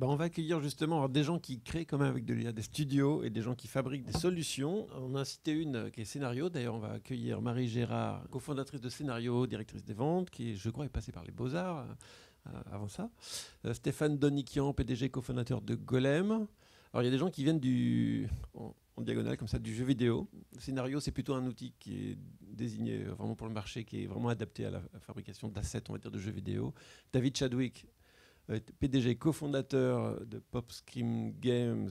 On va accueillir justement des gens qui créent quand même avec de l'IA, des studios et des gens qui fabriquent des solutions. On a cité une qui est Scénario. D'ailleurs, on va accueillir Marie Gérard, cofondatrice de Scénario, directrice des ventes, qui, je crois, est passée par les Beaux-Arts avant ça. Stéphane Donikian, PDG, cofondateur de Golem. Alors, il y a des gens qui viennent en diagonale, comme ça, du jeu vidéo. Scénario, c'est plutôt un outil qui est désigné vraiment pour le marché, qui est vraiment adapté à la fabrication d'assets, on va dire, de jeux vidéo. David Chadwick, PDG, cofondateur de Popscream Games.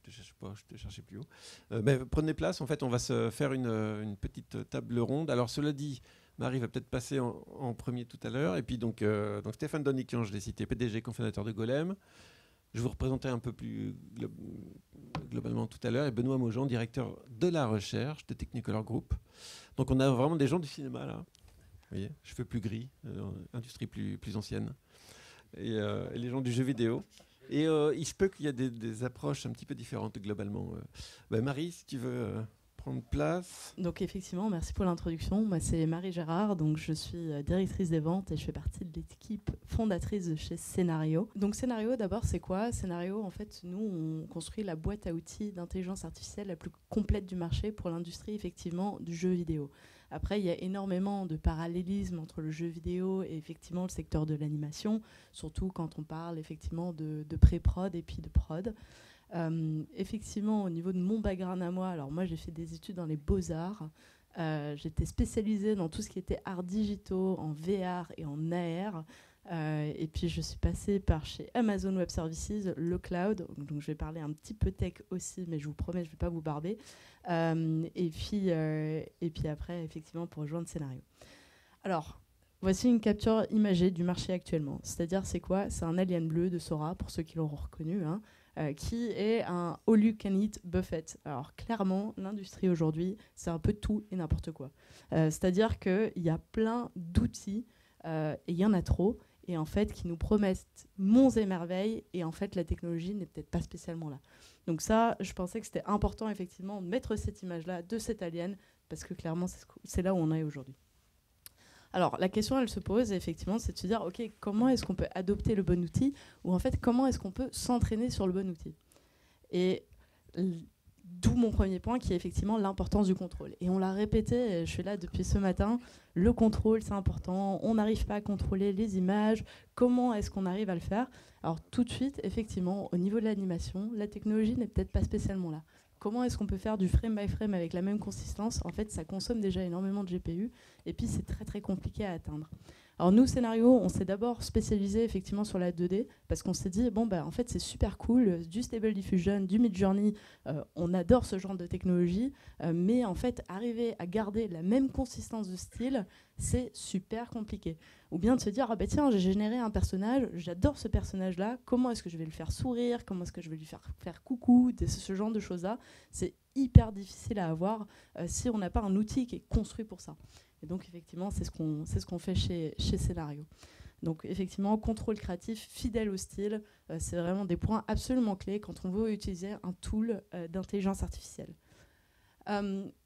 Je te cherchais plus haut. Mais prenez place, en fait, on va se faire une petite table ronde. Alors, cela dit, Marie va peut-être passer en premier tout à l'heure. Et puis, donc Stéphane Donikian, je l'ai cité, PDG, cofondateur de Golem. Je vais vous représenter un peu plus globalement tout à l'heure. Et Benoît Maujean, directeur de la recherche de Technicolor Group. Donc, on a vraiment des gens du cinéma, là. Vous voyez, cheveux plus gris, industrie plus ancienne. Et les gens du jeu vidéo. Et il se peut qu'il y ait des approches un petit peu différentes globalement. Marie, si tu veux prendre place. Donc effectivement, merci pour l'introduction. Moi, c'est Marie Gérard, donc je suis directrice des ventes et je fais partie de l'équipe fondatrice de chez Scénario. Donc Scénario, d'abord, c'est quoi ? Scénario, en fait, nous, on construit la boîte à outils d'intelligence artificielle la plus complète du marché pour l'industrie, effectivement, du jeu vidéo. Après, il y a énormément de parallélisme entre le jeu vidéo et effectivement le secteur de l'animation, surtout quand on parle effectivement de pré-prod et puis de prod. Effectivement, au niveau de mon background à moi, alors moi j'ai fait des études dans les beaux-arts. J'étais spécialisée dans tout ce qui était arts digitaux, en VR et en AR. Et puis je suis passée par chez Amazon Web Services, le cloud. Donc je vais parler un petit peu tech aussi, mais je vous promets, je ne vais pas vous barber. Et puis après, effectivement, pour rejoindre Scénario. Alors, voici une capture imagée du marché actuellement. C'est-à-dire, c'est quoi ? C'est un alien bleu de Sora, pour ceux qui l'auront reconnu, qui est un all you can eat buffet. Alors clairement, l'industrie aujourd'hui, c'est un peu tout et n'importe quoi. C'est-à-dire qu'il y a plein d'outils, et il y en a trop, et en fait, qui nous promettent monts et merveilles, et en fait, la technologie n'est peut-être pas spécialement là. Donc ça, je pensais que c'était important, effectivement, de mettre cette image-là de cet alien, parce que clairement, c'est là où on est aujourd'hui. Alors, la question, elle se pose, effectivement, c'est de se dire, OK, comment est-ce qu'on peut adopter le bon outil, ou en fait, comment est-ce qu'on peut s'entraîner sur le bon outil ? Et d'où mon premier point, qui est effectivement l'importance du contrôle. Et on l'a répété, je suis là depuis ce matin, le contrôle, c'est important, on n'arrive pas à contrôler les images, comment est-ce qu'on arrive à le faire ? Alors, tout de suite, effectivement, au niveau de l'animation, la technologie n'est peut-être pas spécialement là. Comment est-ce qu'on peut faire du frame by frame avec la même consistance ? En fait, ça consomme déjà énormément de GPU et puis c'est très très compliqué à atteindre. Alors nous, Scénario, on s'est d'abord spécialisé effectivement sur la 2D parce qu'on s'est dit, en fait, c'est super cool, du Stable Diffusion, du Midjourney, on adore ce genre de technologie, mais en fait, arriver à garder la même consistance de style, c'est super compliqué. Ou bien de se dire, tiens, j'ai généré un personnage, j'adore ce personnage-là, comment est-ce que je vais le faire sourire, comment est-ce que je vais lui faire coucou, ce genre de choses-là, c'est hyper difficile à avoir si on n'a pas un outil qui est construit pour ça. Et donc, effectivement, c'est ce qu'on fait chez Scénario. Donc, effectivement, contrôle créatif, fidèle au style, c'est vraiment des points absolument clés quand on veut utiliser un tool d'intelligence artificielle.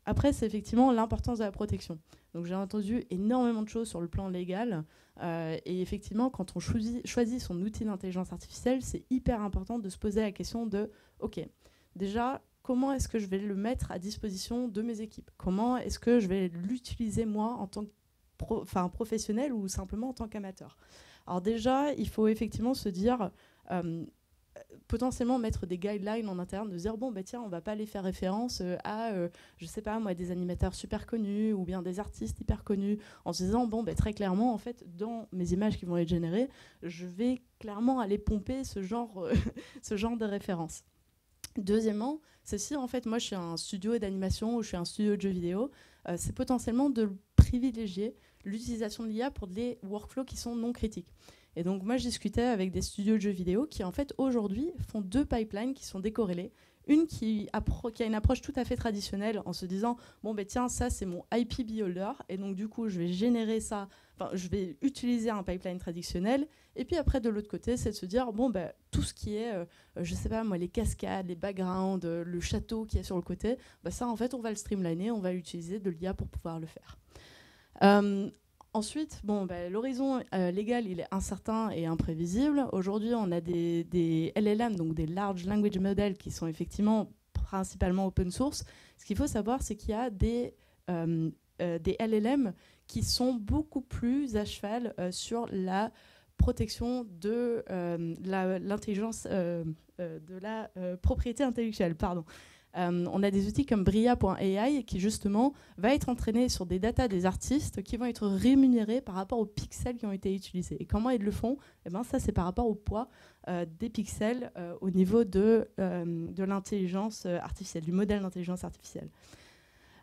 Après, c'est effectivement l'importance de la protection. Donc, j'ai entendu énormément de choses sur le plan légal. Et effectivement, quand on choisit son outil d'intelligence artificielle, c'est hyper important de se poser la question de, OK, déjà, comment est-ce que je vais le mettre à disposition de mes équipes ? Comment est-ce que je vais l'utiliser moi en tant que professionnel ou simplement en tant qu'amateur ? Alors déjà, il faut effectivement se dire, potentiellement mettre des guidelines en interne, de dire tiens, on va pas aller faire référence à, je sais pas moi, des animateurs super connus ou bien des artistes hyper connus, en se disant très clairement, en fait, dans mes images qui vont être générées, je vais clairement aller pomper ce genre de référence. Deuxièmement, c'est si en fait moi je suis un studio d'animation ou je suis un studio de jeux vidéo, c'est potentiellement de privilégier l'utilisation de l'IA pour des workflows qui sont non critiques. Et donc moi je discutais avec des studios de jeux vidéo qui en fait aujourd'hui font 2 pipelines qui sont décorrélés. Une qui a une approche tout à fait traditionnelle en se disant tiens, ça c'est mon IP Beholder et donc du coup je vais générer ça, je vais utiliser un pipeline traditionnel. Et puis après de l'autre côté, c'est de se dire tout ce qui est je sais pas moi, les cascades, les backgrounds, le château qui est sur le côté, ça en fait on va le streamliner, on va utiliser de l'IA pour pouvoir le faire. Ensuite, l'horizon légal, il est incertain et imprévisible. Aujourd'hui, on a des LLM, donc des Large Language Models, qui sont effectivement principalement open source. Ce qu'il faut savoir, c'est qu'il y a des LLM qui sont beaucoup plus à cheval sur la protection de l'intelligence, de la propriété intellectuelle. Pardon. On a des outils comme Bria.ai qui justement va être entraîné sur des datas des artistes qui vont être rémunérés par rapport aux pixels qui ont été utilisés. Et comment ils le font? Ça, c'est par rapport au poids des pixels au niveau de l'intelligence artificielle, du modèle d'intelligence artificielle.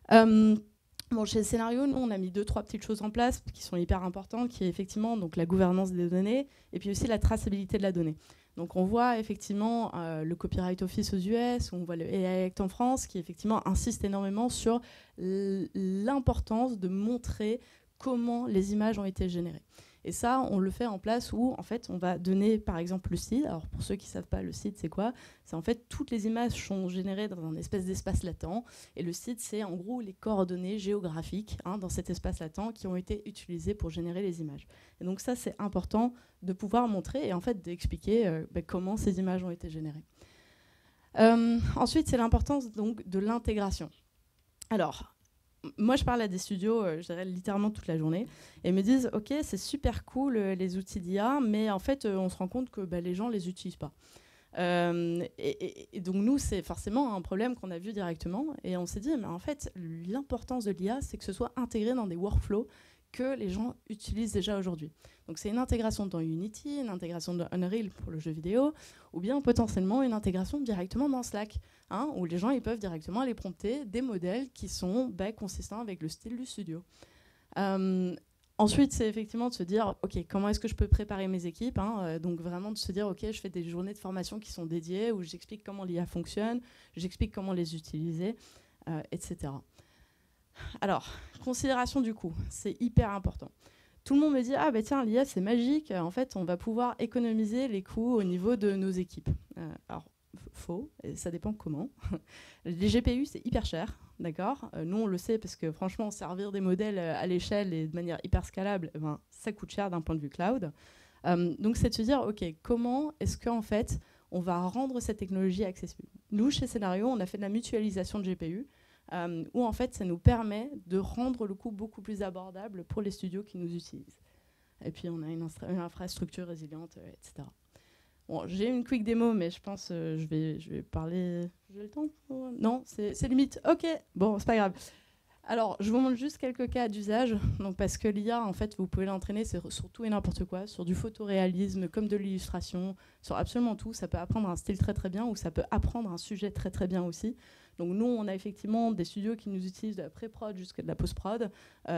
Chez Scénario, nous, on a mis 2-3 petites choses en place qui sont hyper importantes, qui est effectivement donc, la gouvernance des données et puis aussi la traçabilité de la donnée. Donc on voit effectivement le Copyright Office aux US, on voit le AI Act en France, qui effectivement insiste énormément sur l'importance de montrer comment les images ont été générées. Et ça, on le fait en place où, en fait, on va donner, par exemple, le seed. Alors, pour ceux qui ne savent pas, le seed, c'est quoi? C'est en fait, toutes les images sont générées dans un espèce d'espace latent. Et le seed, c'est en gros les coordonnées géographiques dans cet espace latent qui ont été utilisées pour générer les images. Et donc ça, c'est important de pouvoir montrer et en fait d'expliquer comment ces images ont été générées. Ensuite, c'est l'importance donc de l'intégration. Alors, moi, je parle à des studios, je dirais littéralement toute la journée, et ils me disent « Ok, c'est super cool les outils d'IA, mais en fait, on se rend compte que les gens ne les utilisent pas. » Et donc, nous, c'est forcément un problème qu'on a vu directement, et on s'est dit « Mais en fait, l'importance de l'IA, c'est que ce soit intégré dans des workflows que les gens utilisent déjà aujourd'hui. » Donc, c'est une intégration dans Unity, une intégration dans Unreal pour le jeu vidéo, ou bien potentiellement une intégration directement dans Slack. Où les gens ils peuvent directement aller prompter des modèles qui sont consistants avec le style du studio. Ensuite, c'est effectivement de se dire, OK, comment est-ce que je peux préparer mes équipes Donc vraiment de se dire, OK, je fais des journées de formation qui sont dédiées, où j'explique comment l'IA fonctionne, j'explique comment les utiliser, etc. Alors, considération du coût, c'est hyper important. Tout le monde me dit, ah tiens, l'IA c'est magique, en fait on va pouvoir économiser les coûts au niveau de nos équipes. Alors, faux, et ça dépend comment. Les GPU, c'est hyper cher, d'accord. Nous, on le sait parce que franchement, servir des modèles à l'échelle et de manière hyper scalable, ça coûte cher d'un point de vue cloud. Donc, c'est de se dire, OK, comment est-ce qu'en fait, on va rendre cette technologie accessible? Nous, chez Scénario, on a fait de la mutualisation de GPU, où en fait, ça nous permet de rendre le coût beaucoup plus abordable pour les studios qui nous utilisent. Et puis, on a une infrastructure résiliente, etc. Bon, j'ai une quick démo, mais je pense je vais parler... J'ai le temps Non, c'est limite. OK, bon, c'est pas grave. Alors, je vous montre juste quelques cas d'usage. Donc, parce que l'IA, en fait, vous pouvez l'entraîner sur tout et n'importe quoi, sur du photoréalisme, comme de l'illustration, sur absolument tout. Ça peut apprendre un style très très bien ou ça peut apprendre un sujet très très bien aussi. Donc, nous, on a effectivement des studios qui nous utilisent de la pré-prod jusqu'à de la post-prod.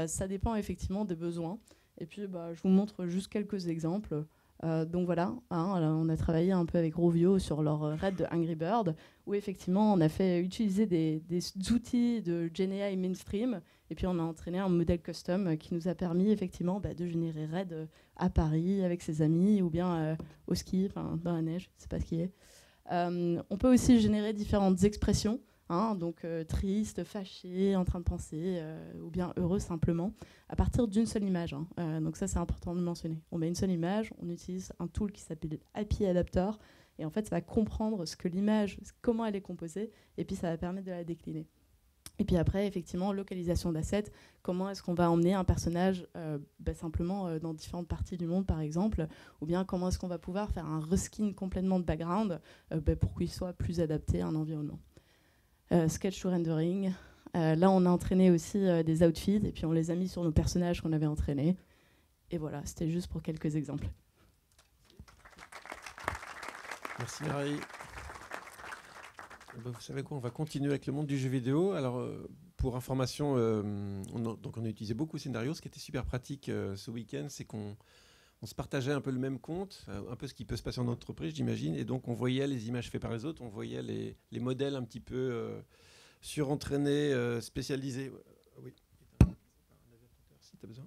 Ça dépend effectivement des besoins. Et puis, je vous montre juste quelques exemples. Donc voilà, on a travaillé un peu avec Rovio sur leur raid de Angry Bird, où effectivement on a fait utiliser des outils de GenAI mainstream, et puis on a entraîné un modèle custom qui nous a permis effectivement de générer raid à Paris avec ses amis, ou bien au ski, dans la neige, je ne sais pas ce qui est. On peut aussi générer différentes expressions, donc triste, fâché, en train de penser, ou bien heureux simplement, à partir d'une seule image. Donc ça, c'est important de mentionner. On met une seule image, on utilise un tool qui s'appelle API Adapter, et en fait, ça va comprendre ce que l'image, comment elle est composée, et puis ça va permettre de la décliner. Et puis après, effectivement, localisation d'assets, comment est-ce qu'on va emmener un personnage simplement dans différentes parties du monde, par exemple, ou bien comment est-ce qu'on va pouvoir faire un reskin complètement de background pour qu'il soit plus adapté à un environnement. Sketch to rendering. Là, on a entraîné aussi des outfits et puis on les a mis sur nos personnages qu'on avait entraînés. Et voilà, c'était juste pour quelques exemples. Merci Marie. Vous savez quoi, on va continuer avec le monde du jeu vidéo. Alors, pour information, on a utilisé beaucoup Scénario. Ce qui était super pratique ce week-end, c'est qu'on se partageait un peu le même compte, un peu ce qui peut se passer en entreprise, j'imagine. Et donc, on voyait les images faites par les autres, on voyait les modèles un petit peu surentraînés, spécialisés. Oui. Si tu as besoin.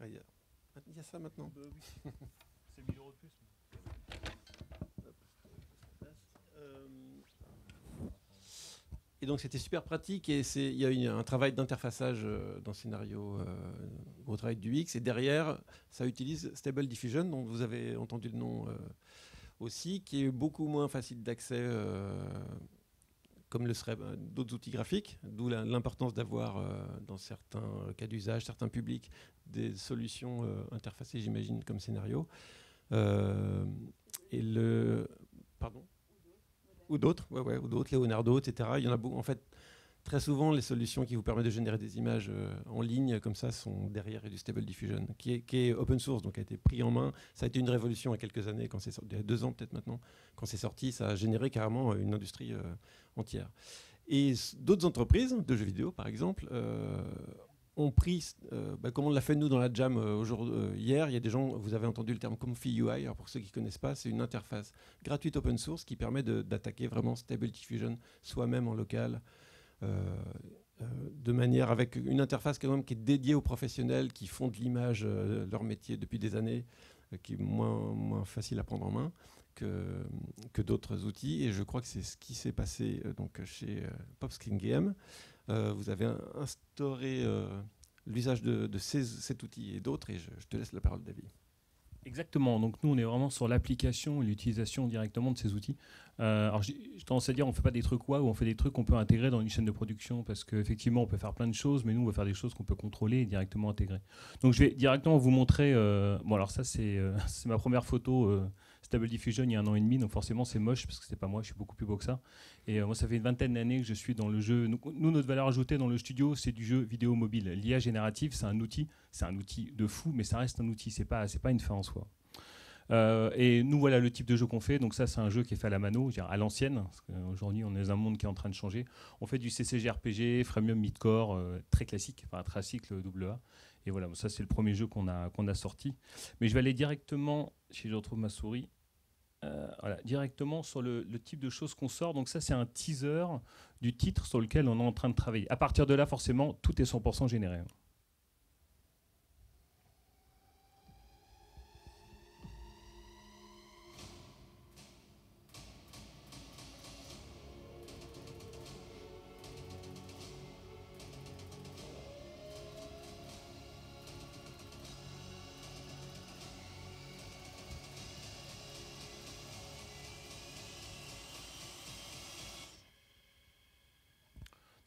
Il y a ça maintenant. Oui. C'est 1000 € de plus. Et donc c'était super pratique et il y a eu un travail d'interfaçage dans Scénario, gros travail du UX. Et derrière, ça utilise Stable Diffusion, dont vous avez entendu le nom aussi, qui est beaucoup moins facile d'accès comme le seraient d'autres outils graphiques, d'où l'importance d'avoir dans certains cas d'usage, certains publics, des solutions interfacées, j'imagine, comme Scénario. Pardon. Ou d'autres, ou d'autres, Leonardo, etc. Il y en a beaucoup. En fait, très souvent, les solutions qui vous permettent de générer des images en ligne comme ça sont derrière du Stable Diffusion, qui est open source, donc a été pris en main. Ça a été une révolution il y a quelques années, quand c'est sorti, il y a 2 ans peut-être maintenant, quand c'est sorti, ça a généré carrément une industrie entière. Et d'autres entreprises de jeux vidéo, par exemple, ont pris, comme on l'a fait nous dans la Jam hier, il y a des gens, vous avez entendu le terme Comfy UI, alors pour ceux qui ne connaissent pas, c'est une interface gratuite open source qui permet d'attaquer vraiment Stable Diffusion soi-même en local, de manière avec une interface quand même qui est dédiée aux professionnels qui font de l'image leur métier depuis des années, qui est moins facile à prendre en main que d'autres outils. Et je crois que c'est ce qui s'est passé donc chez Popscreen Game. Vous avez instauré l'usage de cet outil et d'autres, et je te laisse la parole, David. Exactement. Donc nous, on est vraiment sur l'application et l'utilisation directement de ces outils. Alors j'ai tendance à dire, on ne fait pas des trucs waouh, on fait des trucs qu'on peut intégrer dans une chaîne de production, parce qu'effectivement, on peut faire plein de choses, mais nous, on va faire des choses qu'on peut contrôler et directement intégrer. Donc je vais directement vous montrer. Bon, alors ça, c'est ma première photo. Stable Diffusion il y a 1 an et demi, donc forcément c'est moche parce que c'est pas moi, je suis beaucoup plus beau que ça. Et moi ça fait une vingtaine d'années que je suis dans le jeu. Nous, notre valeur ajoutée dans le studio, c'est du jeu vidéo mobile. L'IA générative, c'est un outil de fou, mais ça reste un outil, c'est pas une fin en soi. Et nous, voilà le type de jeu qu'on fait. Donc ça, c'est un jeu qui est fait à la mano, je veux dire, à l'ancienne. Aujourd'hui, on est dans un monde qui est en train de changer. On fait du CCG RPG, freemium midcore, très classique, enfin tricycle AA. Et voilà, ça c'est le premier jeu qu'on a sorti. Mais je vais aller directement, si je retrouve ma souris, voilà, directement sur le type de choses qu'on sort. Donc ça, c'est un teaser du titre sur lequel on est en train de travailler. À partir de là, forcément, tout est 100% généré.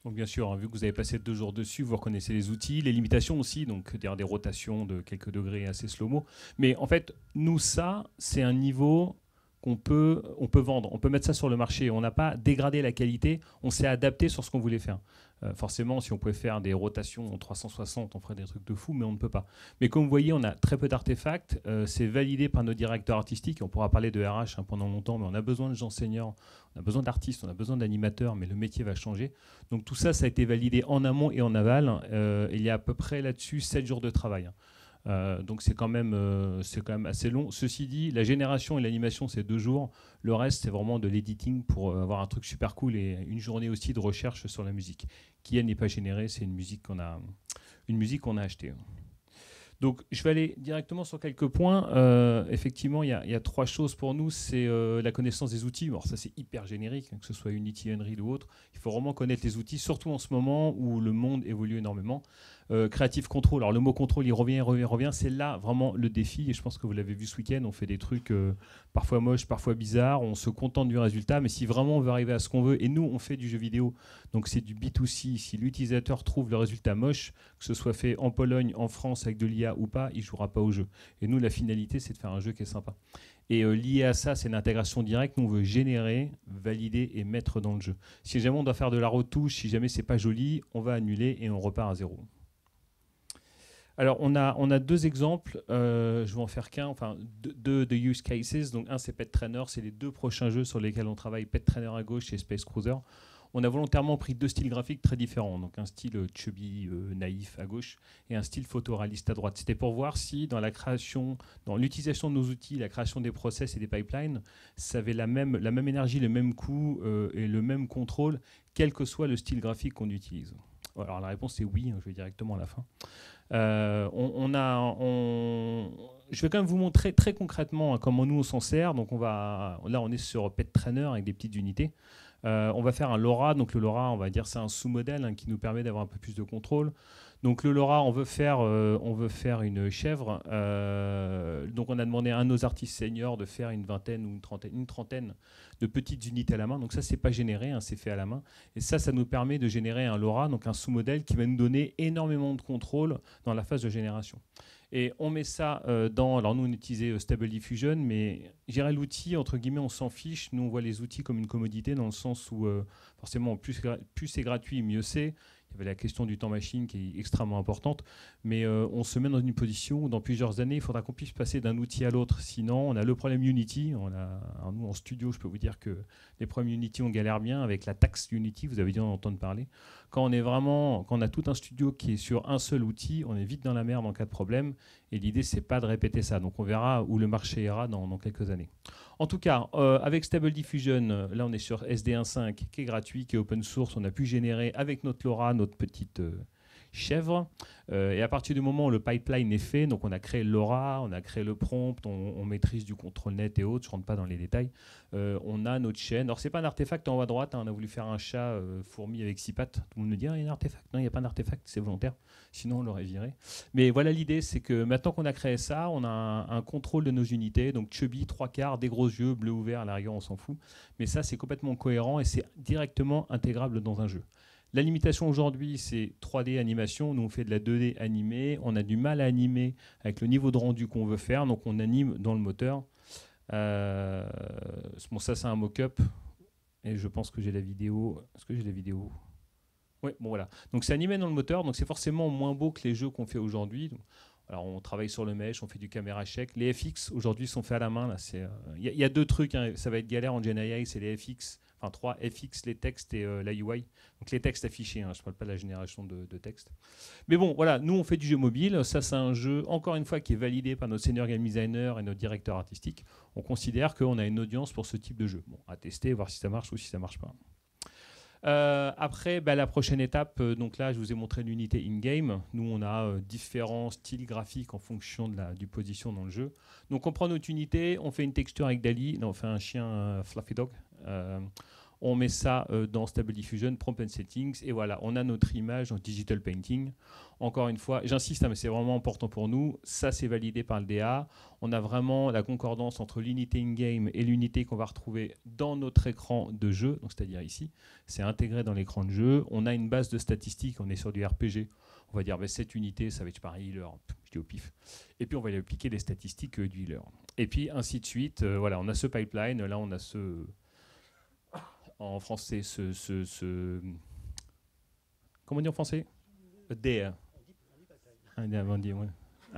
Donc bien sûr, hein, vu que vous avez passé 2 jours dessus, vous reconnaissez les outils, les limitations aussi, donc des rotations de quelques degrés assez slow-mo. Mais en fait, nous, ça, c'est un niveau on peut vendre, on peut mettre ça sur le marché. On n'a pas dégradé la qualité, on s'est adapté sur ce qu'on voulait faire. Forcément, si on pouvait faire des rotations en 360, on ferait des trucs de fou, mais on ne peut pas. Mais comme vous voyez, on a très peu d'artefacts. C'est validé par nos directeurs artistiques. On pourra parler de RH pendant longtemps, mais on a besoin de gens seniors, on a besoin d'artistes, on a besoin d'animateurs, mais le métier va changer. Donc tout ça, ça a été validé en amont et en aval. Il y a à peu près là-dessus 7 jours de travail. Donc c'est quand même assez long. Ceci dit, la génération et l'animation, c'est 2 jours. Le reste, c'est vraiment de l'editing pour avoir un truc super cool et une journée aussi de recherche sur la musique, qui elle n'est pas générée, c'est une musique qu'on a achetée. Donc je vais aller directement sur quelques points. Effectivement, il y a 3 choses pour nous. C'est la connaissance des outils. Alors ça, c'est hyper générique, que ce soit Unity, Unreal ou autre. Il faut vraiment connaître les outils, surtout en ce moment où le monde évolue énormément. Creative Control, alors le mot contrôle, il revient. C'est là vraiment le défi. Et je pense que vous l'avez vu ce week-end. On fait des trucs parfois moches, parfois bizarres. On se contente du résultat. Mais si vraiment on veut arriver à ce qu'on veut, et nous, on fait du jeu vidéo, donc c'est du B2C. Si l'utilisateur trouve le résultat moche, que ce soit fait en Pologne, en France, avec de l'IA ou pas, il ne jouera pas au jeu. Et nous, la finalité, c'est de faire un jeu qui est sympa. Et lié à ça, c'est l'intégration directe. Nous, on veut générer, valider et mettre dans le jeu. Si jamais on doit faire de la retouche, si jamais c'est pas joli, on va annuler et on repart à zéro. Alors, on a 2 exemples. Je vais en faire qu'un, enfin, deux use cases. Donc, un, c'est Pet Trainer. C'est les 2 prochains jeux sur lesquels on travaille. Pet Trainer à gauche et Space Cruiser. On a volontairement pris 2 styles graphiques très différents. Donc, un style chubby, naïf à gauche et un style photoréaliste à droite. C'était pour voir si, dans l'utilisation de nos outils, la création des process et des pipelines, ça avait la même énergie, le même coût et le même contrôle, quel que soit le style graphique qu'on utilise. Alors la réponse c'est oui, je vais directement à la fin. Je vais quand même vous montrer très concrètement comment nous on s'en sert. Donc là on est sur Pet Trainer avec des petites unités. On va faire un LoRa. Donc le LoRa, on va dire c'est un sous-modèle qui nous permet d'avoir un peu plus de contrôle. Donc le LoRa, on veut faire une chèvre. Donc on a demandé à un de nos artistes seniors de faire une vingtaine ou une trentaine de petites unités à la main. Donc ça, c'est pas généré, c'est fait à la main. Et ça nous permet de générer un LoRa, donc un sous-modèle qui va nous donner énormément de contrôle dans la phase de génération. Et on met ça dans... Alors nous, on utilisait Stable Diffusion, mais gérer l'outil, entre guillemets, on s'en fiche. Nous, on voit les outils comme une commodité dans le sens où, forcément, plus c'est gratuit, mieux c'est. Il y avait la question du temps machine qui est extrêmement importante, mais on se met dans une position où dans plusieurs années, il faudra qu'on puisse passer d'un outil à l'autre. Sinon, on a le problème Unity. Alors nous, en studio, je peux vous dire que les problèmes Unity, on galère bien avec la taxe Unity, vous avez dû en entendre parler. Quand on a tout un studio qui est sur un seul outil, on est vite dans la merde en cas de problème, et l'idée, c'est pas de répéter ça. Donc on verra où le marché ira dans quelques années. En tout cas, avec Stable Diffusion, là on est sur SD1.5 qui est gratuit, qui est open source. On a pu générer avec notre LoRa, notre petite chèvre. Et à partir du moment où le pipeline est fait, donc on a créé le LoRa, on a créé le prompt, on maîtrise du contrôle net et autres, je ne rentre pas dans les détails. On a notre chaîne. Alors, ce n'est pas un artefact en haut à droite, on a voulu faire un chat fourmi avec 6 pattes. Tout le monde me dit, il y a un artefact. Non, il n'y a pas d'artefact, c'est volontaire. Sinon, on l'aurait viré. Mais voilà, l'idée, c'est que maintenant qu'on a créé ça, on a un contrôle de nos unités. Donc, chubby, 3/4, des gros yeux, bleu ouvert, à la rigueur, on s'en fout. Mais ça, c'est complètement cohérent et c'est directement intégrable dans un jeu. La limitation aujourd'hui, c'est 3D animation. Nous, on fait de la 2D animée. On a du mal à animer avec le niveau de rendu qu'on veut faire. Donc, on anime dans le moteur. Bon, ça, c'est un mock-up. Et je pense que j'ai la vidéo. Est-ce que j'ai la vidéo ? Oui, bon, voilà. Donc, c'est animé dans le moteur. Donc, c'est forcément moins beau que les jeux qu'on fait aujourd'hui. Alors, on travaille sur le mesh, on fait du caméra check. Les FX, aujourd'hui, sont faits à la main. Il y a deux trucs. Ça va être galère en GenAI, c'est les FX. Enfin, 3 FX, les textes et la UI. Donc les textes affichés, je ne parle pas de la génération de texte. Mais bon, voilà, nous on fait du jeu mobile. Ça, c'est un jeu, encore une fois, qui est validé par notre senior game designer et notre directeur artistique. On considère qu'on a une audience pour ce type de jeu. Bon, à tester, voir si ça marche ou si ça ne marche pas. Après, la prochaine étape, donc là, je vous ai montré l'unité in-game. Nous, on a différents styles graphiques en fonction du position dans le jeu. Donc, on prend notre unité, on fait une texture avec DALL-E, on fait un chien Fluffy Dog. On met ça dans Stable Diffusion, Prompt and Settings, et voilà, on a notre image en Digital Painting. Encore une fois, j'insiste, mais c'est vraiment important pour nous, ça c'est validé par le DA. On a vraiment la concordance entre l'unité in-game et l'unité qu'on va retrouver dans notre écran de jeu, donc c'est-à-dire ici, c'est intégré dans l'écran de jeu. On a une base de statistiques, on est sur du RPG, on va dire cette unité, ça va être par healer, je dis au pif. Et puis on va y appliquer les statistiques du healer. Et puis ainsi de suite, voilà, on a ce pipeline, là on a ce... En français, comment on dit en français ? Un